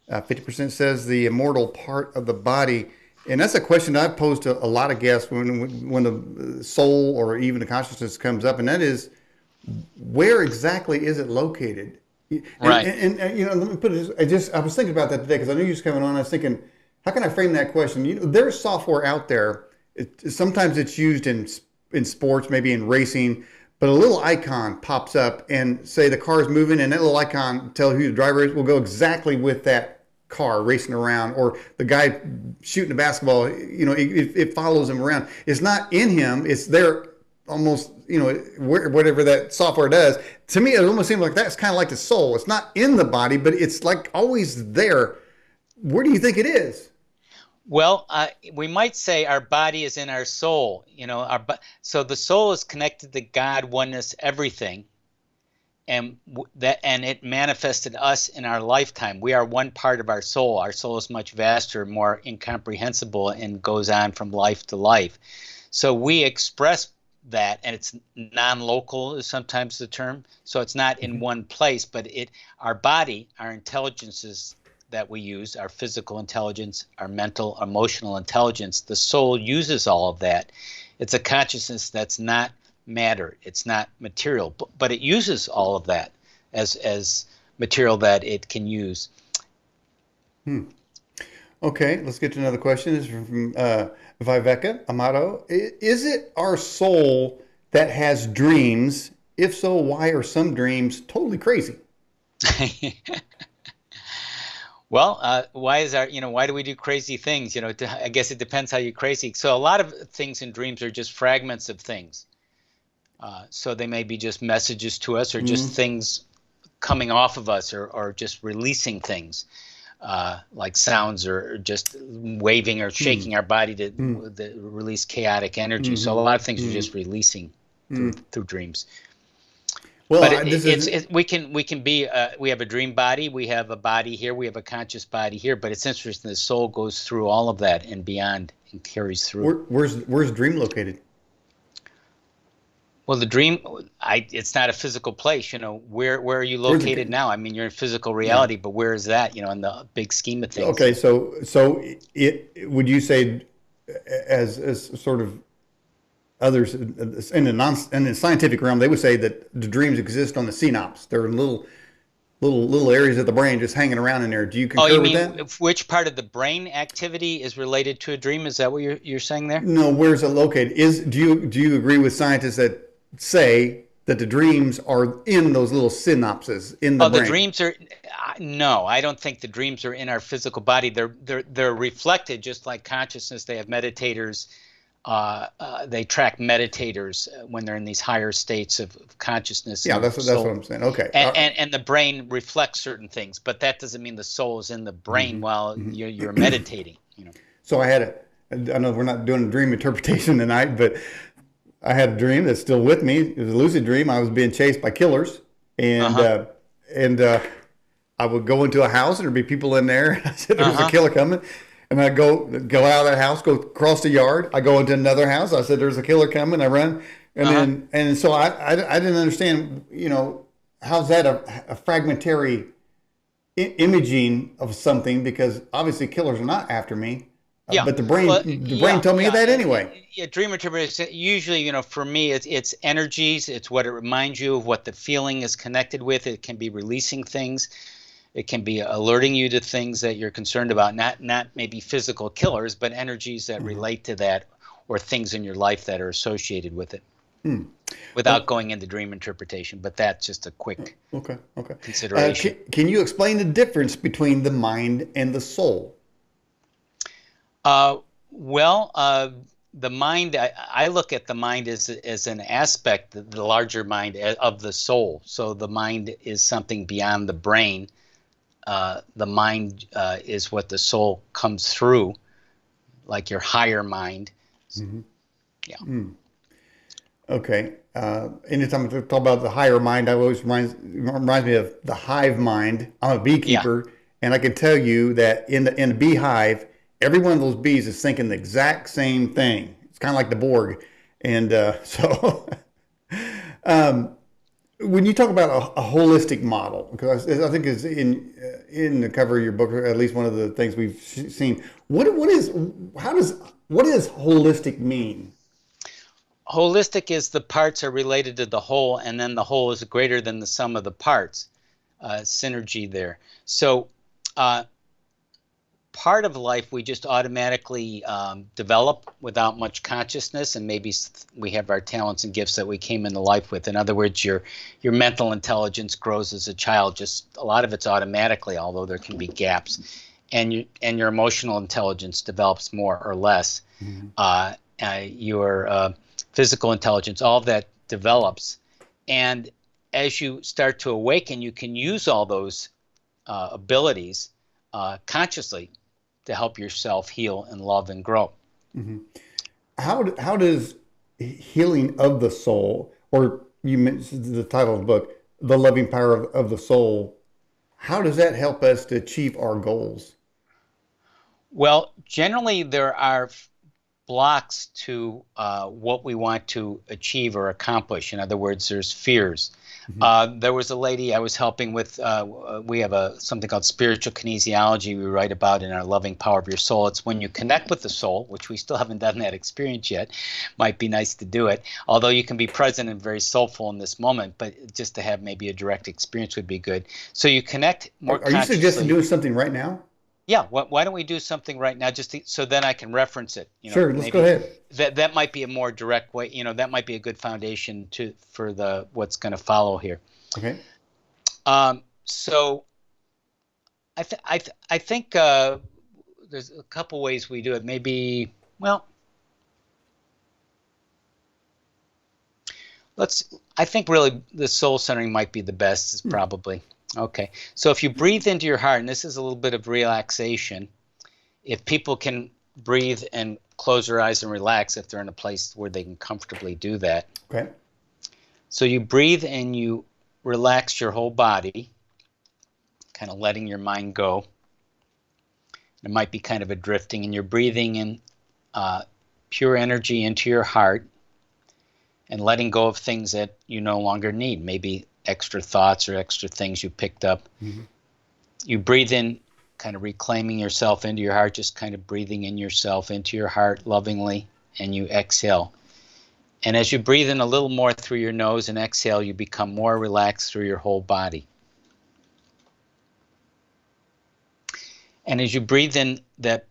50% says the immortal part of the body. And that's a question I've posed to a lot of guests when the soul or even the consciousness comes up, and that is, where exactly is it located? Right. And let me put it this, I was thinking about that today because I knew you was coming on. I was thinking, how can I frame that question? There's software out there. Sometimes it's used in sports, maybe in racing, but a little icon pops up and say the car is moving, and that little icon tells who the driver is, will go exactly with that car racing around, or the guy shooting the basketball, it follows him around. It's not in him. It's there almost, whatever that software does. To me, it almost seems like that's kind of like the soul. It's not in the body, but it's like always there. Where do you think it is? Well, we might say our body is in our soul. So the soul is connected to God, oneness, everything, and it manifested us in our lifetime. We are one part of our soul. Our soul is much vaster, more incomprehensible, and goes on from life to life. So we express that, and it's non-local is sometimes the term. So it's not in one place, but our body, our intelligences that we use, our physical intelligence, our mental, emotional intelligence, the soul uses all of that. It's a consciousness that's not matter. It's not material, but it uses all of that as material that it can use. Okay, let's get to another question. This is from Viveka Amato. Is it our soul that has dreams? If so, why are some dreams totally crazy? Well, why do we do crazy things? I guess it depends how you're crazy. So a lot of things in dreams are just fragments of things. So they may be just messages to us, or just things coming off of us, or just releasing things, like sounds, or just waving or shaking our body to release chaotic energy. So a lot of things are just releasing through dreams. Well, but we can be we have a dream body, we have a body here, we have a conscious body here, but it's interesting, the soul goes through all of that and beyond and carries through. Where's dream located? Well, the dream, it's not a physical place. Where are you located now? I mean, you're in physical reality, but where is that? In the big scheme of things. Okay, so would you say, as sort of others in the scientific realm, they would say that the dreams exist on the synapse. They're little areas of the brain just hanging around in there. Do you concur with that? Which part of the brain activity is related to a dream? Is that what you're saying there? No, where's it located? Do you agree with scientists that say that the dreams are in those little synapses in the brain? The dreams are. No, I don't think the dreams are in our physical body. They're reflected, just like consciousness. They have meditators. They track meditators when they're in these higher states of consciousness. Yeah, that's what I'm saying. Okay. And the brain reflects certain things, but that doesn't mean the soul is in the brain while you're meditating. So I know we're not doing dream interpretation tonight, but I had a dream that's still with me. It was a lucid dream. I was being chased by killers, and I would go into a house and there'd be people in there. I said there was a killer coming. And I go out of that house, go across the yard. I go into another house. I said, "There's a killer coming." I run, and so I didn't understand. How's that a fragmentary imaging of something? Because obviously killers are not after me. Yeah, but the brain told me that anyway. Yeah, dream interpretation. Usually, for me, it's energies. It's what it reminds you of, what the feeling is connected with. It can be releasing things. It can be alerting you to things that you're concerned about, not maybe physical killers, but energies that relate to that, or things in your life that are associated with it, Hmm. without Oh, going into dream interpretation. But that's just a quick okay. Okay. consideration. Can you explain the difference between the mind and the soul? Uh, well, the mind, I look at the mind as an aspect, the larger mind of the soul. So the mind is something beyond the brain. The mind is what the soul comes through, like your higher mind. Hmm. Yeah. Okay. Anytime I talk about the higher mind, I always reminds me of the hive mind. I'm a Yeah. beekeeper, and I can tell you that in the beehive, every one of those bees is thinking the exact same thing. It's kind of like the Borg, and so when you talk about a holistic model, because I think is in the cover of your book, or at least one of the things we've seen. What is how does what does holistic mean? Holistic is the parts are related to the whole, and then the whole is greater than the sum of the parts. Synergy there. So, uh, part of life we just automatically develop without much consciousness, and maybe we have our talents and gifts that we came into life with. In other words, your mental intelligence grows as a child. Just a lot of it's automatically, although there can be gaps, and your emotional intelligence develops more or less. Mhm. Your physical intelligence, all of that develops, and as you start to awaken, you can use all those abilities consciously to help yourself heal and love and grow. Mhm. How does healing of the soul, or you mentioned the title of the book, The Loving Power of the Soul, how does that help us to achieve our goals? Well, generally, there are blocks to what we want to achieve or accomplish. In other words, there's fears. Mhm. There was a lady I was helping with. We have something called spiritual kinesiology we write about in our Loving Power of Your Soul. It's when you connect with the soul, which we still haven't done that experience yet. Might be nice to do it. Although you can be present and very soulful in this moment, but just to have maybe a direct experience would be good. So you connect more Are you suggesting consciously. doing something right now? Yeah, why don't we do something right now, so then I can reference it. Sure, let's go Maybe ahead. that might be a more direct way. That might be a good foundation for the what's going to follow here. Okay. So I think there's a couple ways we do it. Maybe, well, I think really the soul centering might be the best. Is Hmm. probably okay. So if you breathe into your heart, and this is a little bit of relaxation. If people can breathe and close their eyes and relax, if they're in a place where they can comfortably do that. Okay. So you breathe and you relax your whole body, kind of letting your mind go. It might be kind of a drifting, and you're breathing in uh, pure energy into your heart and letting go of things that you no longer need, maybe extra thoughts or extra things you picked up. Hmm. You breathe in, kind of reclaiming yourself into your heart, just kind of breathing in yourself into your heart lovingly, and you exhale. And as you breathe in a little more through your nose and exhale, you become more relaxed through your whole body. And as you breathe in that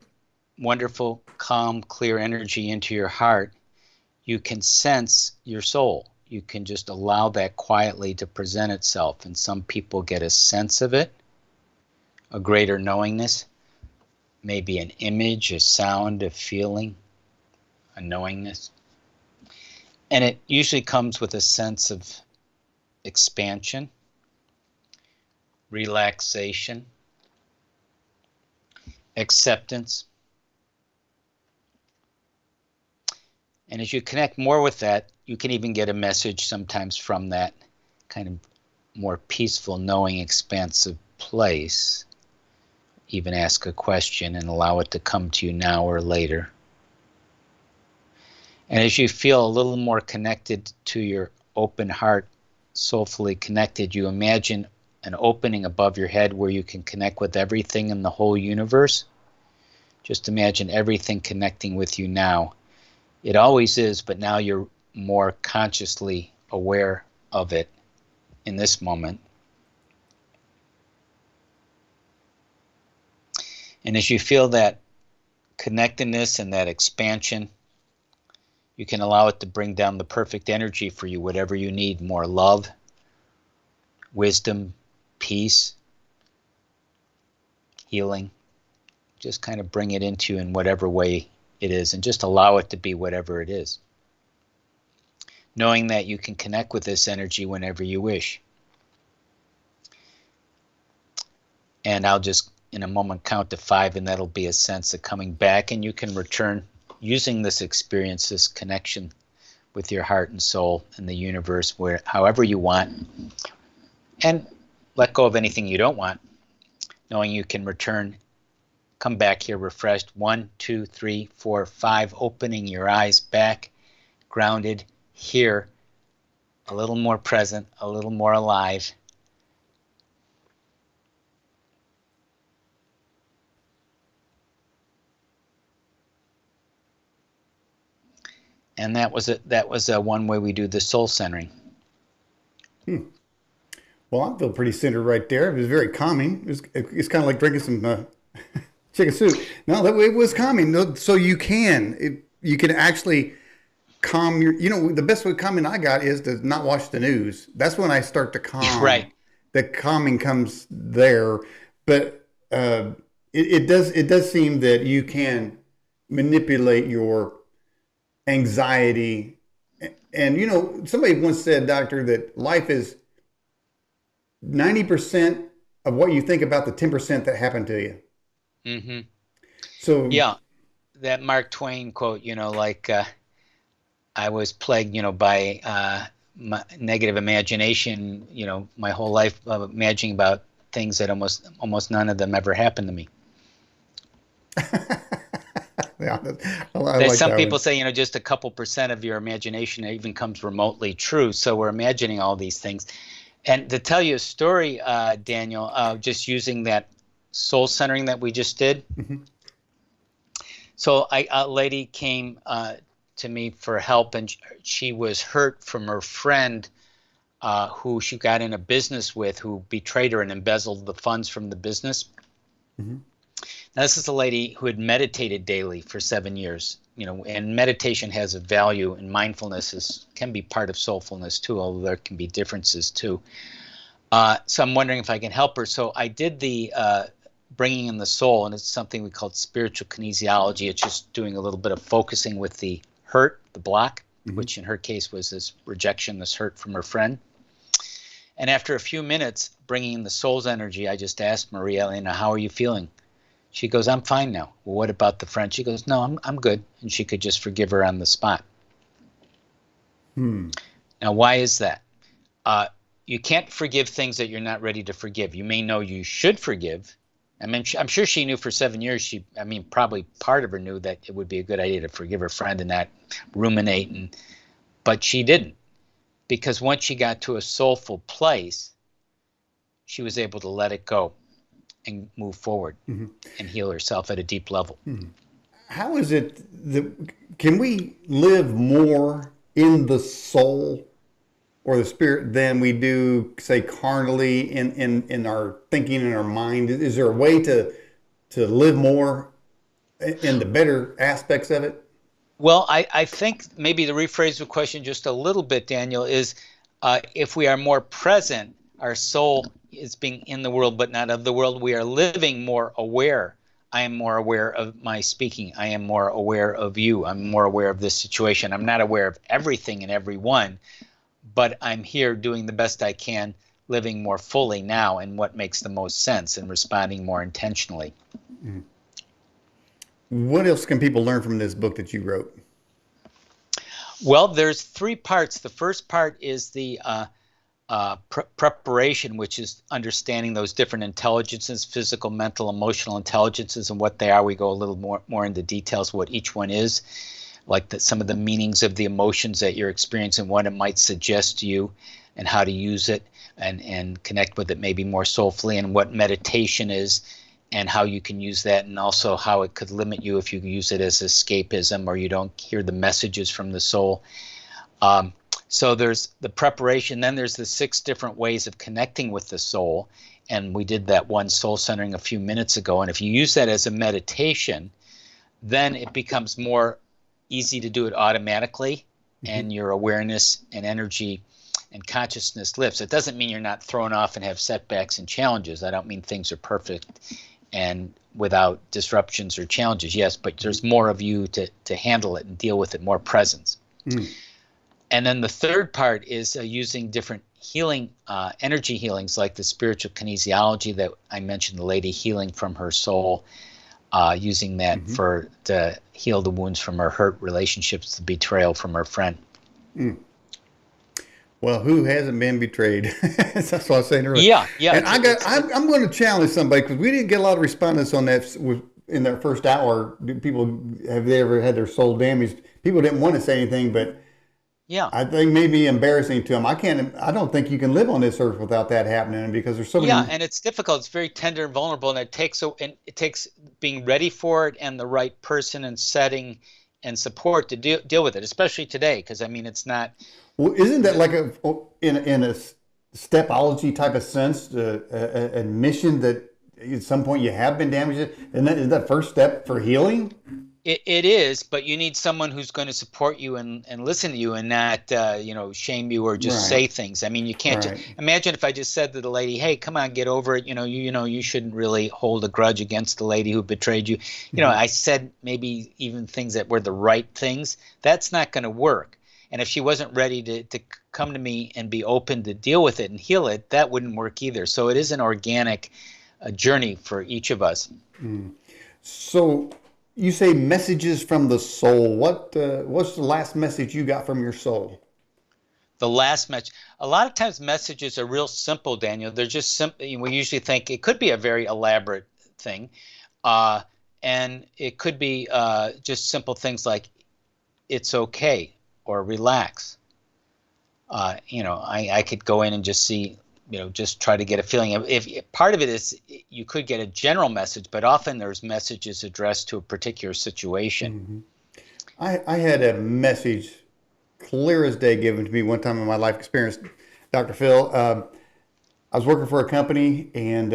wonderful, calm, clear energy into your heart, you can sense your soul. You can just allow that quietly to present itself. And some people get a sense of it, a greater knowingness, maybe an image, a sound, a feeling, a knowingness. And it usually comes with a sense of expansion, relaxation, acceptance. And as you connect more with that, you can even get a message sometimes from that kind of more peaceful, knowing, expansive place. Even ask a question and allow it to come to you now or later. And as you feel a little more connected to your open heart, soulfully connected, you imagine an opening above your head where you can connect with everything in the whole universe. Just imagine everything connecting with you now. It always is, but now you're more consciously aware of it in this moment. And as you feel that connectedness and that expansion, You can allow it to bring down the perfect energy for you, whatever you need, more love, wisdom, peace, healing. Just kind of bring it into you in whatever way it is, and just allow it to be whatever it is. Knowing that you can connect with this energy whenever you wish. And I'll just, in a moment, count to 5, and that'll be a sense of coming back, and you can return using this experience, this connection with your heart and soul and the universe, where however you want, and let go of anything you don't want, knowing you can return, come back here refreshed. 1, 2, 3, 4, 5, opening your eyes back, grounded here, a little more present, a little more alive. And that was one way we do the soul centering. Well, I feel pretty centered right there. It was very calming. It's kind of like drinking some chicken soup. No, it was calming. No, so you can actually calm your. The best way calming I got is to not watch the news. That's when I start to calm. Right. The calming comes there, but it does seem that you can manipulate your anxiety. And somebody once said, doctor, that life is 90% of what you think about the 10% that happened to you. Mm-hmm. So yeah, that Mark Twain quote, I was plagued, by my negative imagination, my whole life, imagining about things that almost none of them ever happened to me. Yeah, I There's like some that people one. say, just a couple percent of your imagination even comes remotely true. So we're imagining all these things. And to tell you a story, Daniel, just using that soul centering that we just did. Mm-hmm. So a lady came to me for help, and she was hurt from her friend who she got in a business with, who betrayed her and embezzled the funds from the business. Mm-hmm. Now, this is a lady who had meditated daily for 7 years, and meditation has a value, and mindfulness can be part of soulfulness too, although there can be differences too. So I'm wondering if I can help her. So I did the bringing in the soul, and it's something we call spiritual kinesiology. It's just doing a little bit of focusing with the hurt, the block, Mm-hmm. which in her case was this rejection, this hurt from her friend. And after a few minutes, bringing in the soul's energy, I just asked Maria Elena, how are you feeling? She goes, I'm fine now. Well, what about the friend? She goes, no, I'm good. And she could just forgive her on the spot. Now, why is that? You can't forgive things that you're not ready to forgive. You may know you should forgive. I mean, I'm sure she knew for 7 years, probably part of her knew that it would be a good idea to forgive her friend and not ruminate. But she didn't. Because once she got to a soulful place, she was able to let it go and move forward Mm-hmm. and heal herself at a deep level. Mm-hmm. How is it can we live more in the soul or the spirit than we do, say, carnally in our thinking, in our mind? Is there a way to live more in the better aspects of it? Well, I think maybe to rephrase the question just a little bit, Daniel, is if we are more present, our soul is being in the world but not of the world. We are living more aware. I am more aware of my speaking. I am more aware of you. I'm more aware of this situation. I'm not aware of everything and everyone, but I'm here doing the best I can, living more fully now and what makes the most sense and responding more intentionally. Mm-hmm. What else can people learn from this book that you wrote? Well, there's 3 parts. The first part is the preparation, which is understanding those different intelligences, physical, mental, emotional intelligences, and what they are. We go a little more into details what each one is, like some of the meanings of the emotions that you're experiencing, what it might suggest to you, and how to use it and connect with it maybe more soulfully, and what meditation is, and how you can use that, and also how it could limit you if you use it as escapism or you don't hear the messages from the soul. So there's the preparation, then there's the 6 different ways of connecting with the soul, and we did that one soul centering a few minutes ago, and if you use that as a meditation, then it becomes more easy to do it automatically, and your awareness and energy and consciousness lifts. It doesn't mean you're not thrown off and have setbacks and challenges. I don't mean things are perfect and without disruptions or challenges. Yes, but there's more of you to handle it and deal with it, more presence. And then the third part is using different healing, energy healings, like the spiritual kinesiology that I mentioned, the lady healing from her soul, using that to heal the wounds from her hurt relationships, the betrayal from her friend. Well, who hasn't been betrayed? That's what I was saying earlier. Yeah, yeah. And I'm going to challenge somebody, because we didn't get a lot of respondents on that in their first hour. People, have they ever had their soul damaged? People didn't want to say anything, but yeah, I think maybe embarrassing to them. I don't think you can live on this earth without that happening, because there's so many. Yeah, and it's difficult. It's very tender and vulnerable, and it takes being ready for it and the right person and setting and support to deal with it, especially today, because I mean it's not. Well, isn't that like in a stepology type of sense, a admission that at some point you have been damaged? And is that first step for healing? It is, but you need someone who's going to support you and listen to you and not shame you or just say things. I mean, you can't imagine if I just said to the lady, "Hey, come on, get over it. You shouldn't really hold a grudge against the lady who betrayed you." I said maybe even things that were the right things. That's not going to work. And if she wasn't ready to come to me and be open to deal with it and heal it, that wouldn't work either. So it is an organic journey for each of us. So you say messages from the soul. What's the last message you got from your soul? The last message. A lot of times messages are real simple, Daniel. They're just simple. We usually think it could be a very elaborate thing. And it could be just simple things like, it's okay, or relax. I could go in and just see, just try to get a feeling. If part of it is you could get a general message, but often there's messages addressed to a particular situation. I had a message clear as day given to me one time in my life experience, Dr. Phil. I was working for a company, and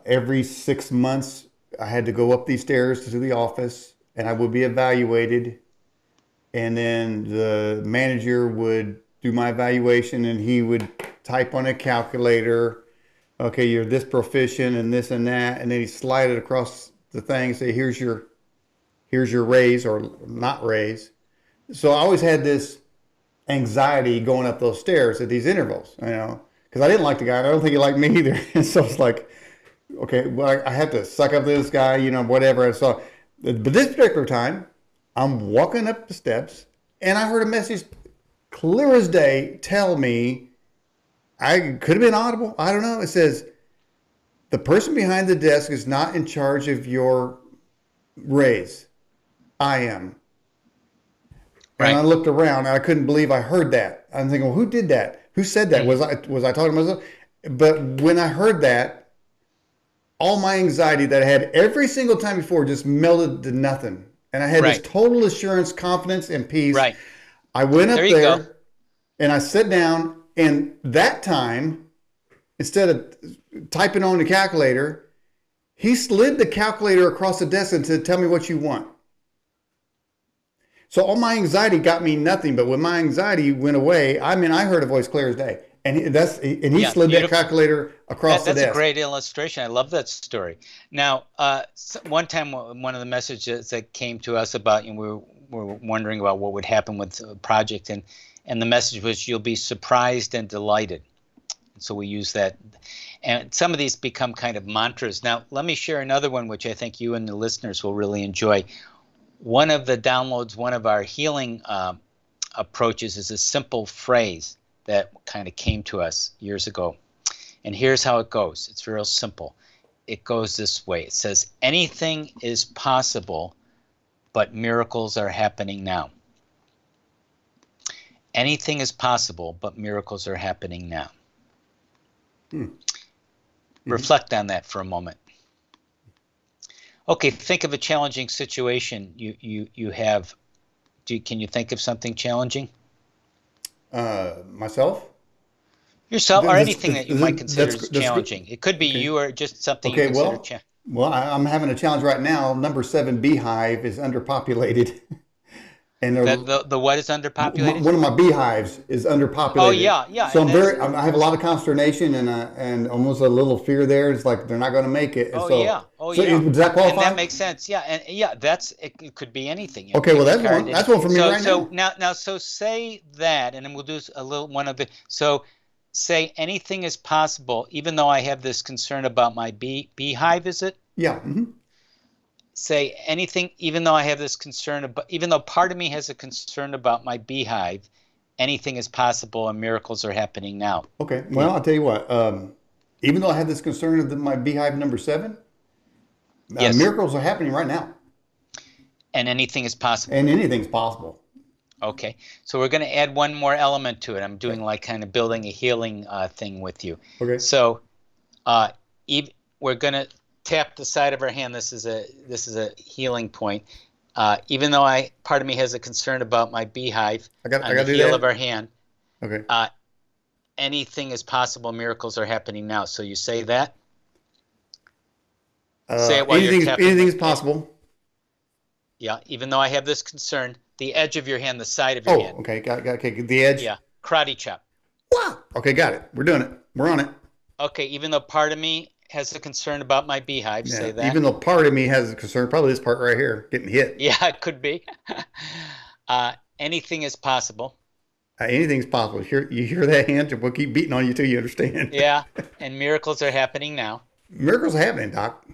every 6 months I had to go up these stairs to the office, and I would be evaluated. And then the manager would do my evaluation, and he would type on a calculator, okay, you're this proficient and this and that, and then he'd slide it across the thing, say, here's your raise or not raise. So I always had this anxiety going up those stairs at these intervals, because I didn't like the guy, and I don't think he liked me either. And so it's like, okay, well, I have to suck up to this guy, whatever. And so, but this particular time, I'm walking up the steps, and I heard a message clear as day tell me, I could have been audible, I don't know. It says, the person behind the desk is not in charge of your raise. I am. Right. And I looked around, and I couldn't believe I heard that. I'm thinking, well, who did that? Who said that? Was I talking to myself? But when I heard that, all my anxiety that I had every single time before just melted to nothing. And I had this total assurance, confidence, and peace. Right. I went up there, and I sat down, and that time, instead of typing on the calculator, he slid the calculator across the desk and said, tell me what you want. So all my anxiety got me nothing, but when my anxiety went away, I heard a voice clear as day. And he slid that calculator across the desk. That's a great illustration. I love that story. Now, one time, one of the messages that came to us about, we were wondering about what would happen with the project, and the message was, you'll be surprised and delighted. So we use that. And some of these become kind of mantras. Now, let me share another one, which I think you and the listeners will really enjoy. One of the downloads, one of our healing approaches is a simple phrase that kind of came to us years ago. And here's how it goes. It's real simple. It goes this way. It says, anything is possible, but miracles are happening now. Anything is possible, but miracles are happening now. Reflect on that for a moment. Okay, think of a challenging situation you have. Can you think of something challenging? Myself? Yourself, or anything that you might consider as challenging. It could be you or just something you consider challenging. Well, I'm having a challenge right now. Number 7 beehive is underpopulated, and That the what is underpopulated? one of my beehives is Oh underpopulated. yeah, yeah, So and that's I have a lot of consternation and almost a little fear there. It's like they're not going to make it. And oh yeah, oh so yeah, does that and that qualify? makes sense. Yeah, and yeah, it could be anything. Okay, well Pick a card. that's one for me So right now. so say that, and then we'll do a little one of the. So say anything is possible, even though I have this concern about my beehive. Is it? Yeah. Say anything, even though I have this concern about, even though part of me has a concern about my beehive, anything is possible and miracles are happening now. Okay. Well, I'll tell you what. Even though I have this concern of my beehive number 7, Yes, miracles are happening right now, and anything is possible. and anything's possible. Okay, so we're going to add one more element to it. I'm Okay. doing like kind of building a healing thing with you. Okay. So uh, we're going to tap the side of our hand. This is a healing point. Even though part of me has a concern about my beehive, I on the got to do heel of that. our hand, Okay. uh, anything is possible. Miracles are happening now. So you say that. Say it while you're tapping Anything's the. possible. Yeah. Even though I have this concern, the edge of your hand, the side of your Oh, hand. okay. Got okay. The edge. Yeah. Karate chop. Wow. Okay, got it. We're doing it. We're on it. Okay. Even though part of me has a concern about my beehive, Yeah. say that. Even though part of me has a concern, probably this part right here, getting hit. Yeah, it could be. Anything is possible. Anything's possible. You hear that hand? We'll keep beating on you till you understand. Yeah. And miracles are happening now. Miracles are happening, Doc.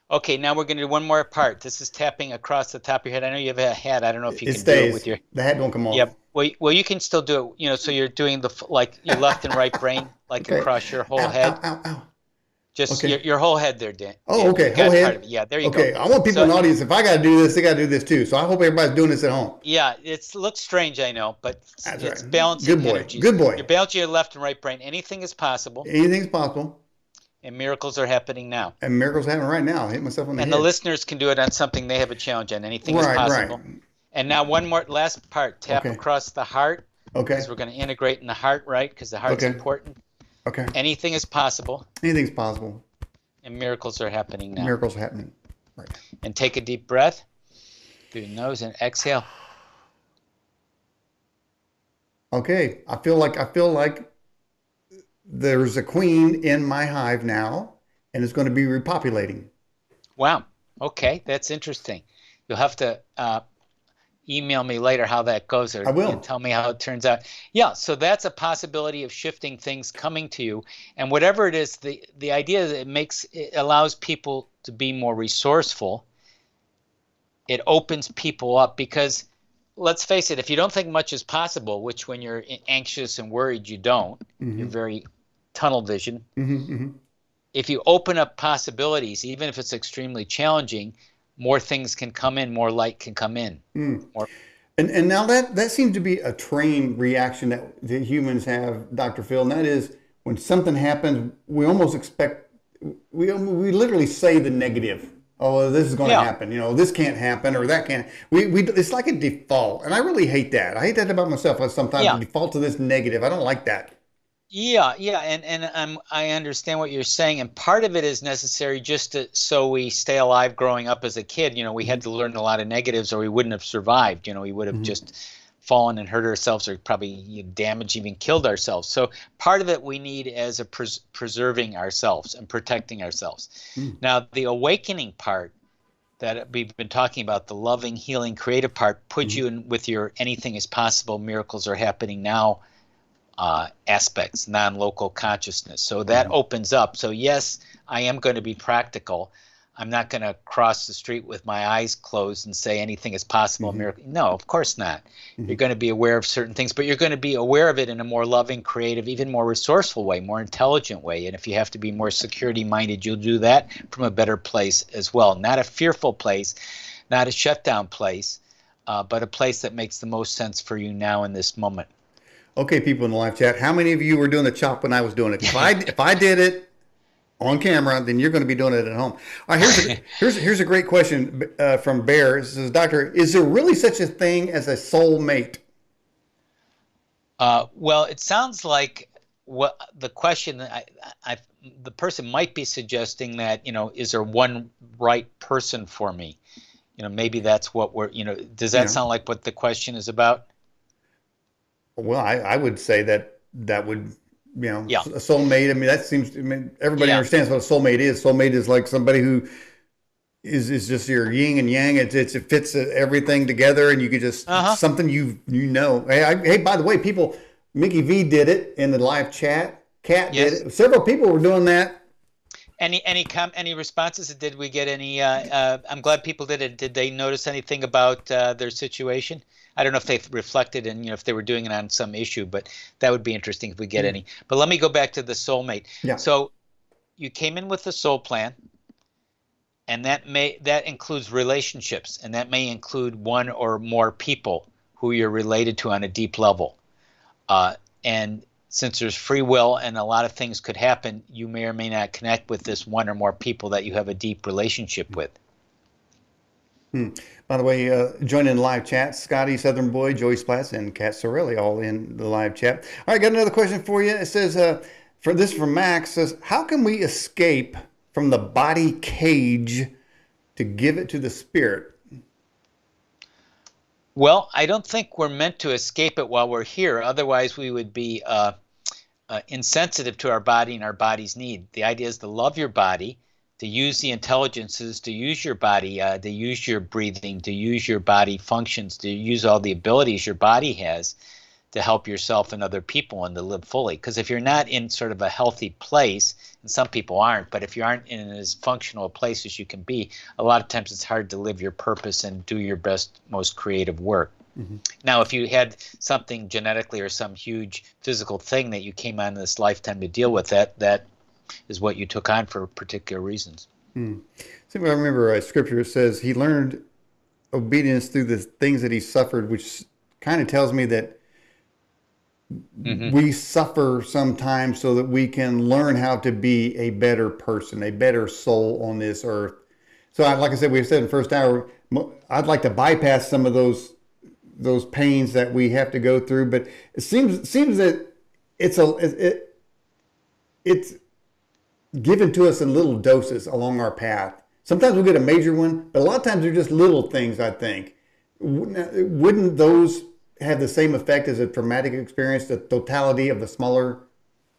Okay, now we're going to do one more part. This is tapping across the top of your head. I know you have a hat. I don't know if you It can do it stays. with your. The hat don't come off. Yep. Well, you can still do it. So you're doing like your left and right brain, like Okay. across your whole Ow, head. ow, ow, ow. Just Okay. your whole head there, Dan. Oh, Yeah, okay. you Whole got part head. of it. Yeah, there you Okay. go. I want people in So the audience. If I got to do this, they got to do this too. So I hope everybody's doing this at home. yeah, it looks strange, I know, but That's it's right. balancing Good boy. energies. Good boy. You're balancing your left and right brain. Anything is possible, Anything's possible. and miracles are happening now. And miracles happening right now. I hit myself on the And head. the listeners can do it on something they have a challenge on. Anything is Right, right. possible. And now one more last part. Tap Okay. across the heart, Okay. because we're going to integrate in the heart, right? Because the heart's Okay. important. Okay. Anything is possible, Anything's possible. and miracles are happening now. Miracles are happening. Right. And take a deep breath through your nose and exhale. Okay. I feel like there's a queen in my hive now, and it's going to be repopulating. Wow. Okay, that's interesting. You'll have to email me later how that goes, or I will. and tell me how it turns out. Yeah, so that's a possibility of shifting things coming to you, and whatever it is, the idea is it allows people to be more resourceful. It opens people up because, let's face it, if you don't think much is possible, which when you're anxious and worried you don't, you're very tunnel vision. If you open up possibilities, even if it's extremely challenging, more things can come in, more light can come in. More, And now that seems to be a trained reaction that humans have, Dr. Phil, and that is when something happens, we almost expect, we literally say the negative. Oh, this is going to Yeah. happen. This can't happen or that can't. It's like a default, and I really hate that. I hate that about myself. I sometimes Yeah. default to this negative. I don't like that. yeah, and I understand what you're saying, and part of it is necessary so we stay alive. Growing up as a kid, we had to learn a lot of negatives, or we wouldn't have survived. We would have just fallen and hurt ourselves, or probably damaged, even killed ourselves. So part of it we need as a preserving ourselves and protecting ourselves. Now the awakening part that we've been talking about, the loving, healing, creative part, puts you in with your anything is possible, miracles are happening now aspects, non-local consciousness. So that opens up. So yes, I am going to be practical. I'm not going to cross the street with my eyes closed and say anything is possible. Miracle. No, of course not. You're going to be aware of certain things, but you're going to be aware of it in a more loving, creative, even more resourceful way, more intelligent way. And if you have to be more security-minded, you'll do that from a better place as well. Not a fearful place, not a shutdown place, but a place that makes the most sense for you now in this moment. Okay, people in the live chat, how many of you were doing the chop when I was doing it? If I did it on camera, then you're going to be doing it at home. All right, here's a great question from Bear. It says, Doctor, is there really such a thing as a soul mate? Well, it sounds like what the question that I the person might be suggesting that, is there one right person for me? Maybe that's what does that Yeah. sound like what the question is about? Well, I would say that would, Yeah. a soulmate. I mean, that seems, I mean, everybody Yeah. understands what a soulmate is. Soulmate is like somebody who is just your yin and yang. It fits everything together, and you could just Uh-huh. something you know. Hey, by the way, people, Mickey V did it in the live chat. Kat did Yes. it. Several people were doing that. Any responses? Did we get any? I'm glad people did it. Did they notice anything about their situation? I don't know if they reflected and if they were doing it on some issue, but that would be interesting if we get any. But let me go back to the soulmate. Yeah. So you came in with the soul plan, and that includes relationships, and that may include one or more people who you're related to on a deep level. And since there's free will and a lot of things could happen, you may or may not connect with this one or more people that you have a deep relationship with. By the way, joining the live chat, Scotty, Southern Boy, Joey Splatz, and Kat Sorelli all in the live chat. All right, got another question for you. It says, for this from Max, says, how can we escape from the body cage to give it to the spirit? Well, I don't think we're meant to escape it while we're here. Otherwise, we would be insensitive to our body and our body's need. The idea is to love your body, to use the intelligences, to use your body, to use your breathing, to use your body functions, to use all the abilities your body has to help yourself and other people and to live fully. Because if you're not in sort of a healthy place, and some people aren't, but if you aren't in as functional a place as you can be, a lot of times it's hard to live your purpose and do your best, most creative work. Mm-hmm. Now, if you had something genetically or some huge physical thing that you came on this lifetime to deal with, that is what you took on for particular reasons. See, I remember a scripture says he learned obedience through the things that he suffered, which kind of tells me that we suffer sometimes so that we can learn how to be a better person, a better soul on this earth. So, like I said, we said in the first hour, I'd like to bypass some of those pains that we have to go through, but it seems that it's given to us in little doses along our path. Sometimes we'll get a major one, but a lot of times they're just little things, I think. Wouldn't those have the same effect as a traumatic experience, the totality of the smaller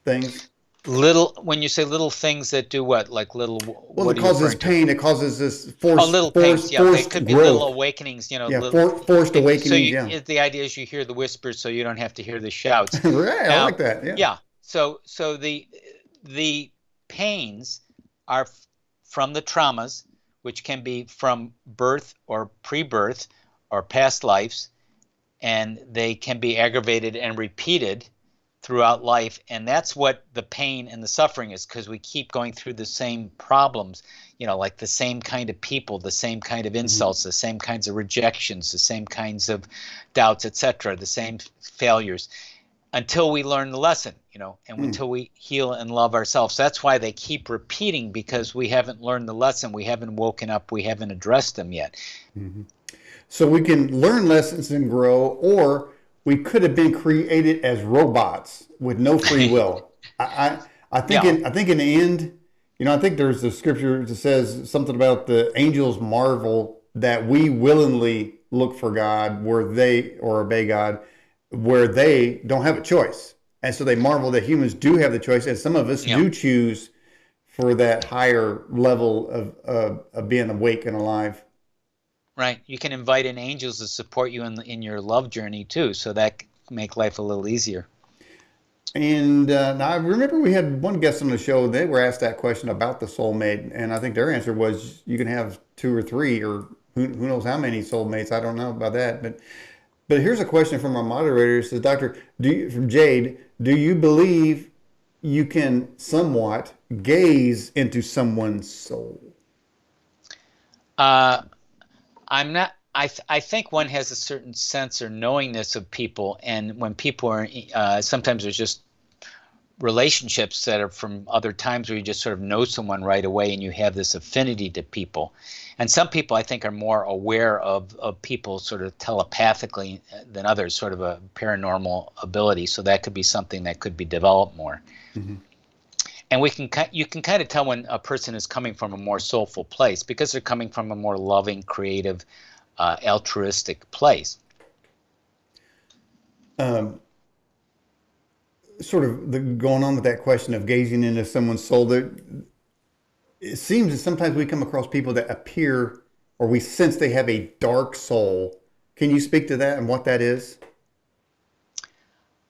things? When you say little things that do what? Like little, Well, what it are you causes referring to? pain. It causes this Oh, little pains. Yeah, they forced could be little growth. awakenings. Yeah, forced So awakenings. Yeah, the idea is you hear the whispers, so you don't have to hear the shouts. right. I Now, like that. Yeah. yeah. So the pains are from the traumas, which can be from birth or pre-birth or past lives, and they can be aggravated and repeated throughout life. And that's what the pain and the suffering is, because we keep going through the same problems, like the same kind of people, the same kind of insults, the same kinds of rejections, the same kinds of doubts, etc., the same failures, until we learn the lesson, and until we heal and love ourselves. That's why they keep repeating, because we haven't learned the lesson. We haven't woken up. We haven't addressed them yet. Mm-hmm. So we can learn lessons and grow, or we could have been created as robots with no free will. I think in the end, I think there's a scripture that says something about the angels marvel that we willingly look for God or obey God where they don't have a choice. And so they marvel that humans do have the choice, and some of us do choose for that higher level of being awake and alive. Right. You can invite in angels to support you in your love journey too, so that can make life a little easier. And now I remember we had one guest on the show. They were asked that question about the soulmate, and I think their answer was you can have two or three, or who knows how many soulmates. I don't know about that, but here's a question from our moderator. It says, Doctor, from Jade, do you believe you can somewhat gaze into someone's soul? I'm not. I think one has a certain sense or knowingness of people, and when people are sometimes there's just relationships that are from other times where you just sort of know someone right away and you have this affinity to people. And some people, I think, are more aware of people sort of telepathically than others, sort of a paranormal ability. So that could be something that could be developed more. Hmm. And you can kind of tell when a person is coming from a more soulful place because they're coming from a more loving, creative, altruistic place. Um, Sort of going on with that question of gazing into someone's soul, there, it seems that sometimes we come across people that appear or we sense they have a dark soul. Can you speak to that and what that is?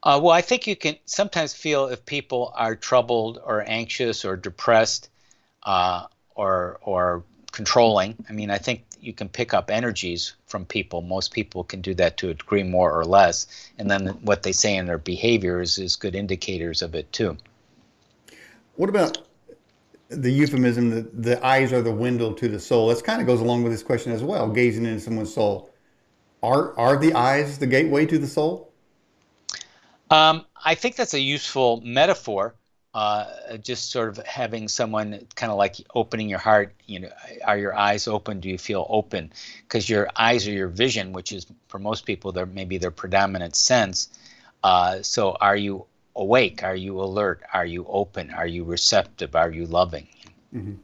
Well, I think you can sometimes feel if people are troubled or anxious or depressed uh, or controlling. I mean, I think you can pick up energies from people. Most people can do that to a degree more or less. And then what they say in their behaviors is good indicators of it too. What about the euphemism that the eyes are the window to the soul? This kind of goes along with this question as well, gazing into someone's soul. Are the eyes the gateway to the soul? I think that's a useful metaphor. Just sort of having someone kind of like opening your heart. You know, are your eyes open? Do you feel open? Because your eyes are your vision, which is for most people their maybe their predominant sense. So are you awake? Are you alert? Are you open? Are you receptive? Are you loving? Hmm.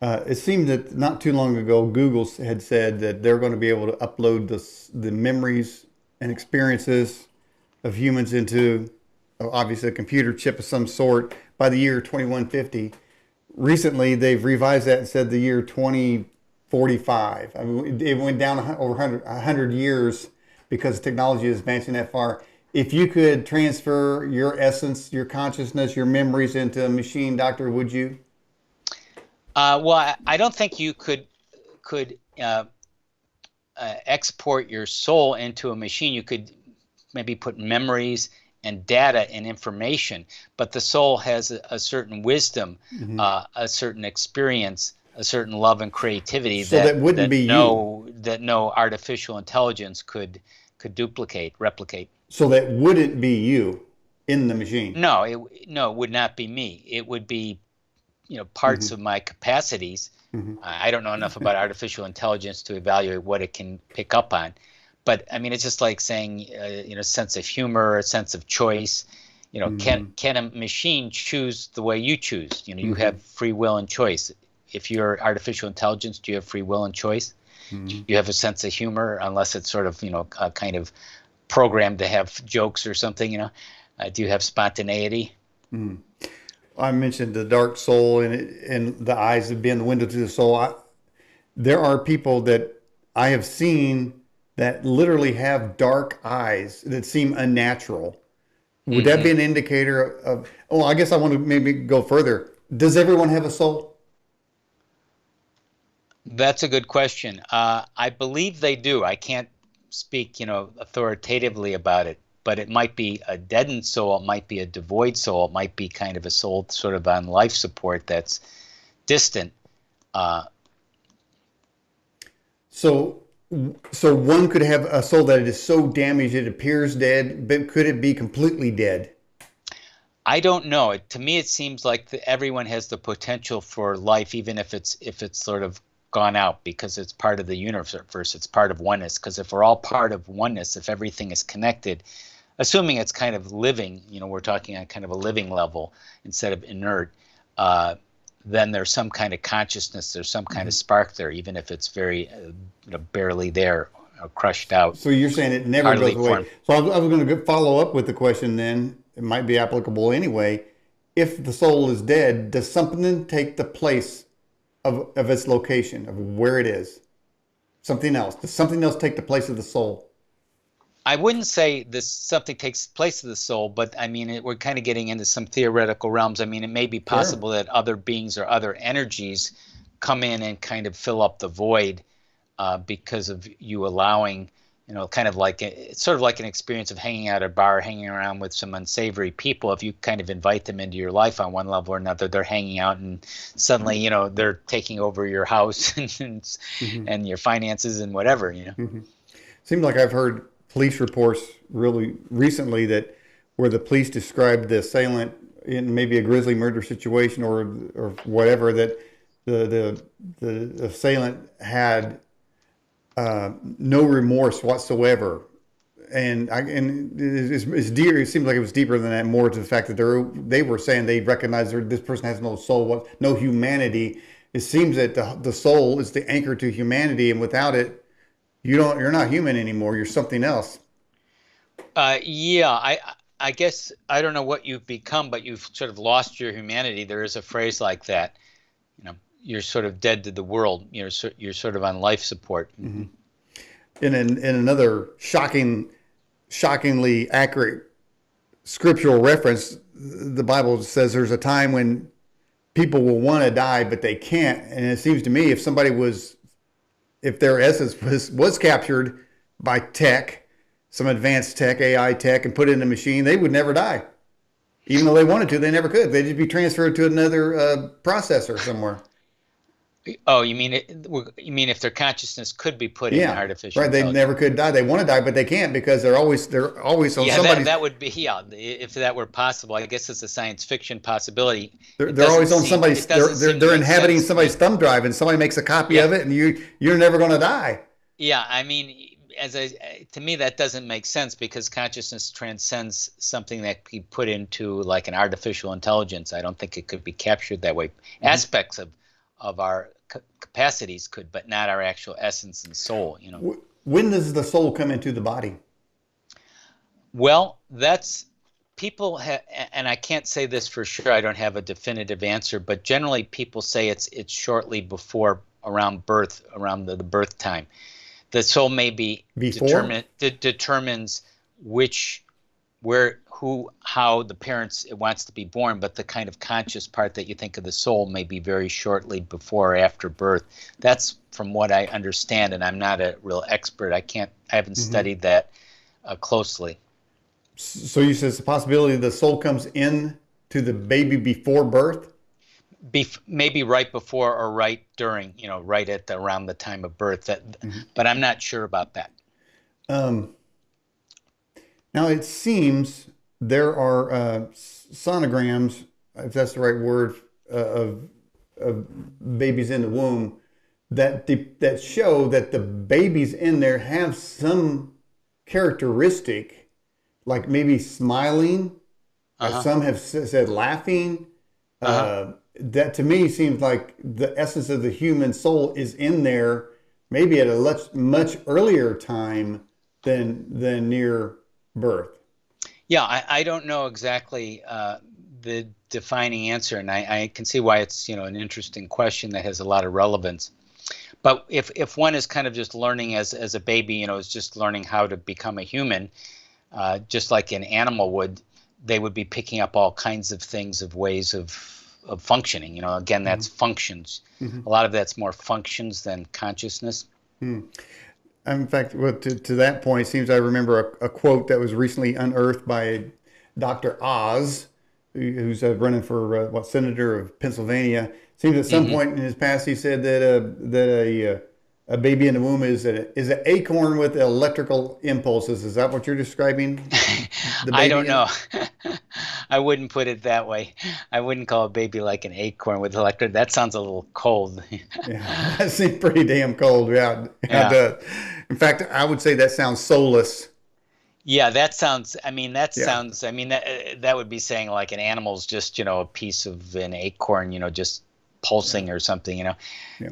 It seemed that not too long ago, Google had said that they're going to be able to upload the memories and experiences of humans into obviously a computer chip of some sort by the year 2150. Recently, they've revised that and said the year 2045. I mean, it went down over 100 years because technology is advancing that far. If you could transfer your essence, your consciousness, your memories into a machine, doctor, would you? Well, I don't think you could export your soul into a machine. You could maybe put memories and data and information, but the soul has a certain wisdom, Hmm. a certain experience, a certain love and creativity So that wouldn't be you. that no artificial intelligence could duplicate, replicate. So that wouldn't be you in the machine. No, it would not be me. It would be, parts Hmm. of my capacities. Hmm. I don't know enough about artificial intelligence to evaluate what it can pick up on. But I mean, it's just like saying, sense of humor, a sense of choice. Hmm. Can a machine choose the way you choose? You Hmm. have free will and choice. If you're artificial intelligence, do you have free will and choice? Do Hmm. you have a sense of humor, unless it's sort of, kind of programmed to have jokes or something? Do you have spontaneity? Hmm. I mentioned the dark soul and the eyes being the window to the soul. There are people that I have seen that literally have dark eyes that seem unnatural. Would that be Hmm. an indicator of, oh, I guess I want to maybe go further. Does everyone have a soul? That's a good question. I believe they do. I can't speak, authoritatively about it, but it might be a deadened soul. It might be a devoid soul. It might be kind of a soul sort of on life support that's distant. Uh, So, so one could have a soul that is so damaged it appears dead, but could it be completely dead? I don't know. To me, it seems like everyone has the potential for life, even if it's sort of gone out, because it's part of the universe. It's part of oneness. Because if we're all part of oneness, if everything is connected, assuming it's kind of living, we're talking on kind of a living level instead of inert, uh, then there's some kind of consciousness, there's some kind of Mhm. spark there, even if it's very, barely there, or crushed out, So you're saying it never hardly goes away. formed. So I was going to follow up with the question then. It might be applicable anyway. If the soul is dead, does something take the place of its location, of where it is? Something else. Does something else take the place of the soul? I wouldn't say this something takes place of the soul, but I mean, we're kind of getting into some theoretical realms. I mean, it may be Sure. possible that other beings or other energies come in and kind of fill up the void, because of you allowing, kind of like it's sort of like an experience of hanging out at a bar, hanging around with some unsavory people. If you kind of invite them into your life on one level or another, they're hanging out and suddenly, they're taking over your house and, Hmm. and your finances and whatever. Hmm. Seems like I've heard police reports really recently that where the police described the assailant in maybe a grisly murder situation or whatever, that the assailant had no remorse whatsoever. And it's dear. It seems like it was deeper than that. More to the fact that they were saying they recognize this person has no soul, no humanity. It seems that the soul is the anchor to humanity, and without it, you're not human anymore. You're something else. Yeah, I guess I don't know what you've become, but you've sort of lost your humanity. There is a phrase like that. You're sort of dead to the world. You're sort of on life support. Mm-hmm. In another shockingly accurate scriptural reference, the Bible says there's a time when people will want to die, but they can't. And it seems to me if their essence was captured by tech, some advanced tech, AI tech, and put it in a machine, they would never die. Even though they wanted to, they never could. They'd just be transferred to another processor somewhere. Oh, you mean if their consciousness could be put in artificial right? They never could die. They want to die, but they can't because they're always on somebody's. That would be if that were possible. I guess it's a science fiction possibility. They're always on somebody's. They're inhabiting somebody's thumb drive, and somebody makes a copy of it, and you're never going to die. Yeah, I mean, to me that doesn't make sense because consciousness transcends something that could be put into like an artificial intelligence. I don't think it could be captured that way. Mm-hmm. Aspects of our capacities could, but not our actual essence and soul. When does the soul come into the body? Well, that's people and I can't say this for sure. I don't have a definitive answer, but generally people say it's shortly before, around birth, around the birth time. The soul may be determines how the parents it wants to be born, but the kind of conscious part that you think of the soul may be very shortly before or after birth. That's from what I understand, and I'm not a real expert. I haven't studied that closely. So you said it's a possibility the soul comes in to the baby before birth? Maybe right before or right during, right at around the time of birth. But I'm not sure about that. Now it seems there are sonograms, if that's the right word, of babies in the womb that show that the babies in there have some characteristic, like maybe smiling. Some have said laughing. That to me seems like the essence of the human soul is in there, maybe at a much earlier time than near birth. Yeah, I don't know exactly the defining answer, and I can see why it's an interesting question that has a lot of relevance. But if one is kind of just learning as a baby, is just learning how to become a human, just like an animal would, they would be picking up all kinds of things of ways of functioning. Again, that's functions. A lot of that's more functions than consciousness. In fact, to that point, it seems I remember a quote that was recently unearthed by Dr. Oz, who's running for senator of Pennsylvania. It seems at some point in his past he said that a baby in the womb is an acorn with electrical impulses. Is that what you're describing? I don't know. I wouldn't put it that way. I wouldn't call a baby like an acorn with electric. That sounds a little cold. Yeah, that seems pretty damn cold. Yeah. In fact, I would say that sounds soulless. Yeah, that sounds. That would be saying like an animal's just a piece of an acorn, just pulsing or something.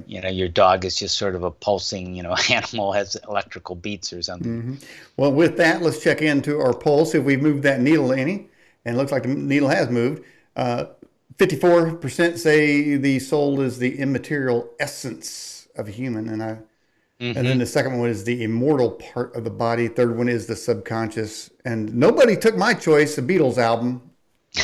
Your dog is just sort of a pulsing, animal has electrical beats or something. Well, with that, let's check into our pulse. If we've moved that needle any, and it looks like the needle has moved. 54% say the soul is the immaterial essence of a human, and then the second one is the immortal part of the body. Third one is the subconscious. And nobody took my choice, the Beatles album.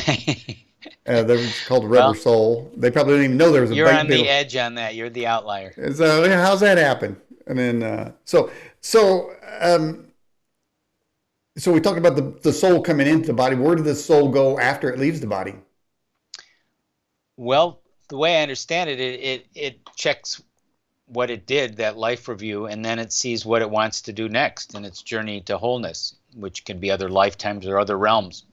They were called Rubber Soul. They probably didn't even know there was a You're on the Beatles. edge on that. You're the outlier. So how's that happen? And then so we talked about the soul coming into the body. Where did the soul go after it leaves the body? Well, the way I understand it, it checks what it did, that life review, and then it sees what it wants to do next in its journey to wholeness, which can be other lifetimes or other realms.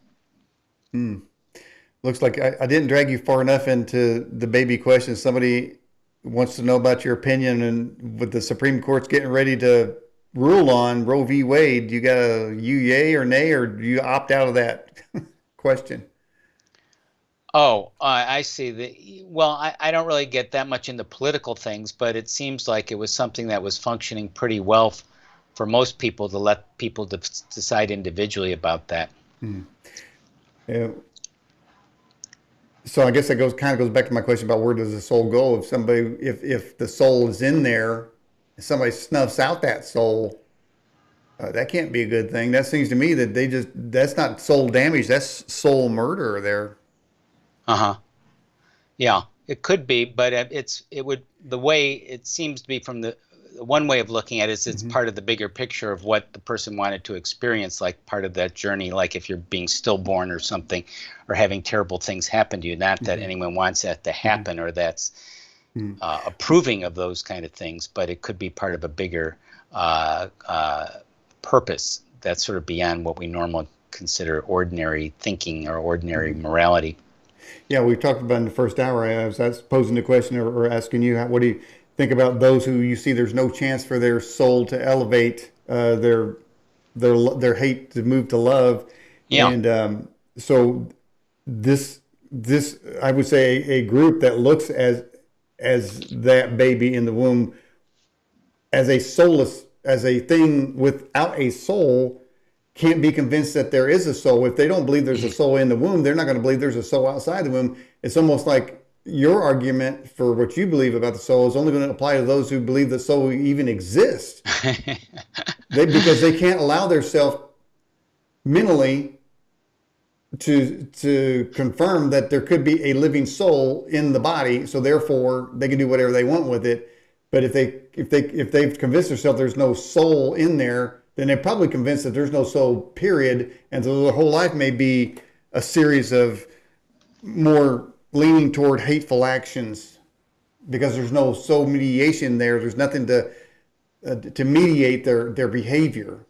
Looks like I didn't drag you far enough into the baby question. Somebody wants to know about your opinion, and with the Supreme Court's getting ready to rule on Roe v. Wade, you got a you yay or nay, or do you opt out of that question? Oh, I see. Well, I don't really get that much into political things, but it seems like it was something that was functioning pretty well for most people to let people decide individually about that. Hmm. Yeah. So I guess that goes back to my question about where does the soul go? If the soul is in there, if somebody snuffs out that soul, that can't be a good thing. That seems to me that that's not soul damage, that's soul murder there. Uh-huh. Yeah, it could be, but it would the way it seems to be from the one way of looking at it is it's Hmm. part of the bigger picture of what the person wanted to experience, like part of that journey, like if you're being stillborn or something, or having terrible things happen to you. Not that Hmm. anyone wants that to Hmm. happen or that's Hmm. approving of those kind of things, but it could be part of a bigger uh, uh, purpose that's sort of beyond what we normally consider ordinary thinking or ordinary Hmm. morality. Yeah, we talked about in the first hour. I was posing the question or asking you, what do you think about those who you see there's no chance for their soul to elevate their hate to move to love, Yeah. and so this I would say a group that looks as that baby in the womb as a soulless as a thing without a soul can't be convinced that there is a soul. If they don't believe there's a soul in the womb, they're not going to believe there's a soul outside the womb. It's almost like your argument for what you believe about the soul is only going to apply to those who believe the soul even exists. Because they can't allow themselves mentally to confirm that there could be a living soul in the body, so therefore they can do whatever they want with it. But if they've convinced themselves there's no soul in there, then they're probably convinced that there's no soul, period. And so their whole life may be a series of more leaning toward hateful actions because there's no soul mediation there. There's nothing to mediate their behavior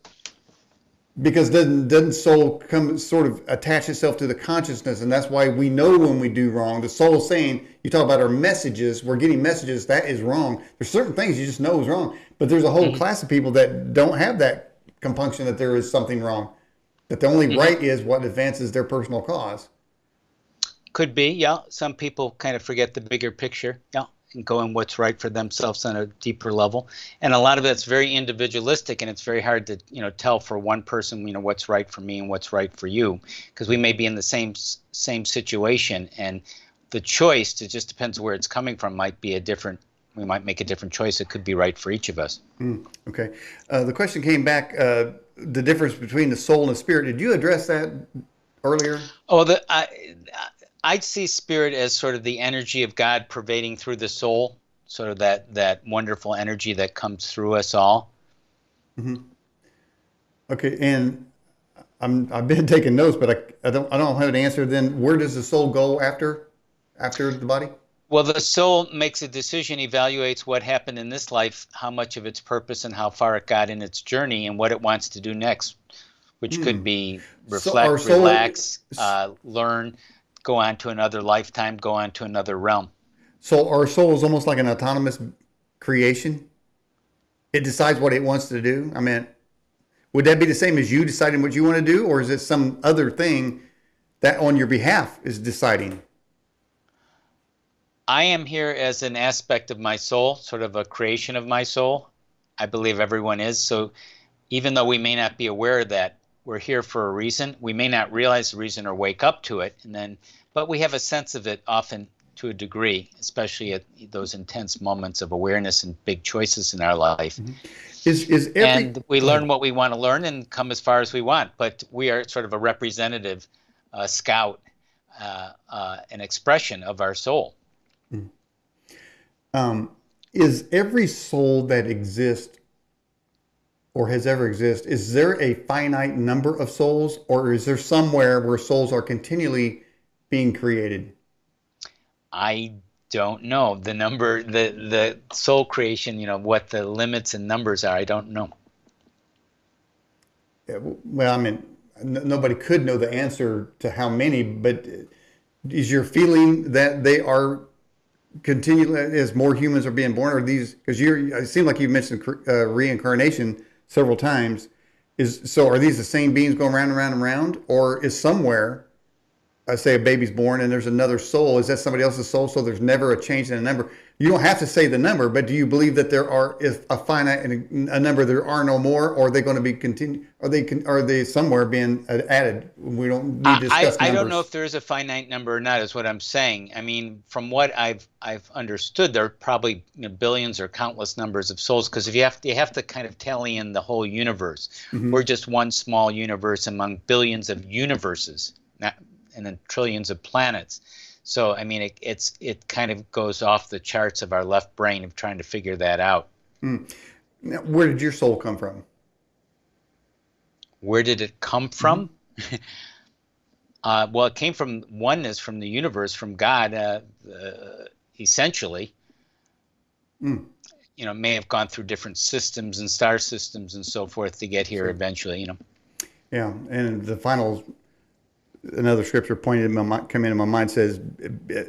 because doesn't soul come sort of attach itself to the consciousness, and that's why we know when we do wrong. The soul is saying, you talk about our messages, we're getting messages that is wrong. There's certain things you just know is wrong, but there's a whole Hmm. class of people that don't have that compunction that there is something wrong, that the only Hmm. right is what advances their personal cause. Could be, yeah. Some people kind of forget the bigger picture, yeah, and go in what's right for themselves on a deeper level. And a lot of that's very individualistic, and it's very hard to, tell for one person, what's right for me and what's right for you, because we may be in the same situation, and the choice, it just depends where it's coming from, might be a different. We might make a different choice. It could be right for each of us. Okay. The question came back, the difference between the soul and the spirit. Did you address that earlier? Oh, I'd see spirit as sort of the energy of God pervading through the soul, sort of that wonderful energy that comes through us all. Hmm. Okay, and I've been taking notes, but I don't have an answer. Then where does the soul go after the body? Well, the soul makes a decision, evaluates what happened in this life, how much of its purpose and how far it got in its journey, and what it wants to do next, which could Hmm. be So our reflect, soul, relax, learn, go on to another lifetime, go on to another realm. so our soul is almost like an autonomous creation. It decides what it wants to do. I mean, would that be the same as you deciding what you want to do, or is it some other thing that on your behalf is deciding? I am here as an aspect of my soul, sort of a creation of my soul. I believe everyone is. So even though we may not be aware of that, we're here for a reason. We may not realize the reason or wake up to it, but we have a sense of it often to a degree, especially at those intense moments of awareness and big choices in our life. Mhm. Is every And we Go learn ahead. what we want to learn and come as far as we want. But we are sort of a representative, scout, an expression of our soul. Um, is every soul that exists or has ever existed, is there a finite number of souls, or is there somewhere where souls are continually being created? I don't know the number, the soul creation. What the limits and numbers are. I don't know. Well, I mean, nobody could know the answer to how many, but is your feeling that they are continually as more humans are being born? Or these, because it seemed like you mentioned reincarnation several times. Are these the same beings going round and round and round, or is somewhere, I say a baby's born and there's another soul? Is that somebody else's soul? So there's never a change in a number. You don't have to say the number, but do you believe that there is a finite a number? There are no more, or are they going to be continue? Are they somewhere being added? We don't need to discuss I numbers. don't know if there is a finite number or not, is what I'm saying. I mean, from what I've understood, there are probably billions or countless numbers of souls, because if you have to kind of tally in the whole universe. Mm-hmm. We're just one small universe among billions of universes, and then trillions of planets. So I mean, it kind of goes off the charts of our left brain of trying to figure that out. Mm. Now, where did your soul come from? Where did it come from? Mm-hmm. Well, it came from oneness, from the universe, from God, essentially. Mm. May have gone through different systems and star systems and so forth to get here eventually. Yeah, and the final, another scripture come into my mind says,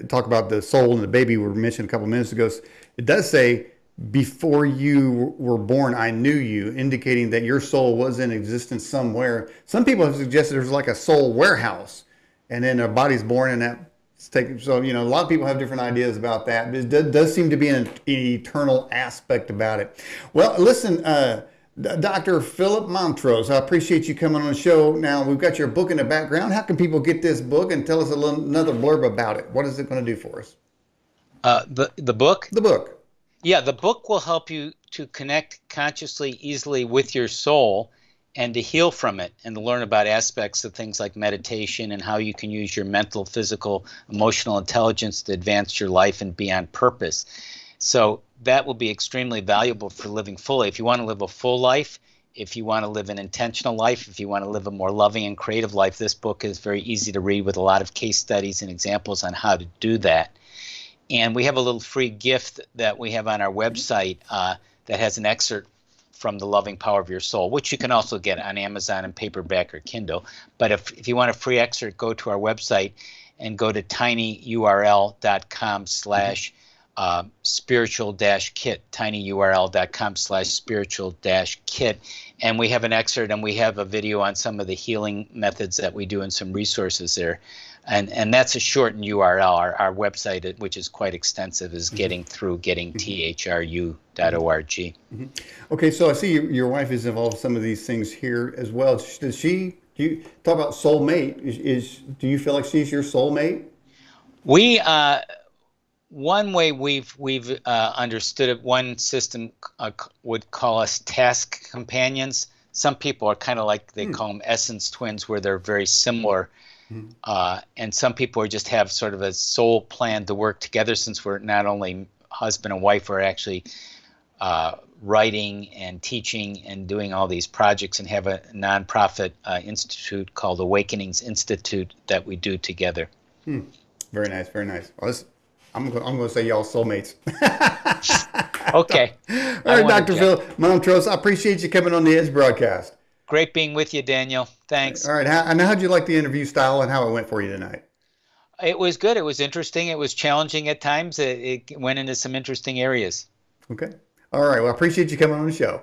talk about the soul and the baby we mentioned a couple minutes ago. It does say, before you were born, I knew you, indicating that your soul was in existence somewhere. Some people have suggested there's like a soul warehouse, and then a body's born, and that's taken. So, a lot of people have different ideas about that. But it does seem to be an eternal aspect about it. Well, listen, Dr. Phillip Mountrose, I appreciate you coming on the show. Now, we've got your book in the background. How can people get this book, and tell us another blurb about it? What is it going to do for us? The book? The book. Yeah, the book will help you to connect consciously, easily with your soul, and to heal from it, and to learn about aspects of things like meditation and how you can use your mental, physical, emotional intelligence to advance your life and be on purpose. So that will be extremely valuable for living fully. If you want to live a full life, if you want to live an intentional life, if you want to live a more loving and creative life, this book is very easy to read with a lot of case studies and examples on how to do that. And we have a little free gift that we have on our website that has an excerpt from The Loving Power of Your Soul, which you can also get on Amazon in paperback or Kindle. But if you want a free excerpt, go to our website and go to tinyurl.com/spiritual-kit, tinyurl.com/spiritual-kit. And we have an excerpt, and we have a video on some of the healing methods that we do and some resources there. And that's a shortened URL. Our website, which is quite extensive, is gettingthrough.org. Mm-hmm. Okay, so I see your wife is involved in some of these things here as well. Do you talk about soulmate? Do you feel like she's your soulmate? We one way we've understood it, one system would call us task companions. Some people are kind of like, they call them essence twins, where they're very similar. And some people just have sort of a soul plan to work together, since we're not only husband and wife, we're actually writing and teaching and doing all these projects, and have a nonprofit institute called Awakenings Institute that we do together. Very nice, very nice. Well, I'm going to say y'all soulmates. Okay. All right, Dr. Phillip Mountrose, I appreciate you coming on the Edge broadcast. Great being with you, Daniel. Thanks. All right. How'd you like the interview style, and how it went for you tonight? It was good. It was interesting. It was challenging at times. It went into some interesting areas. Okay. All right. Well, I appreciate you coming on the show.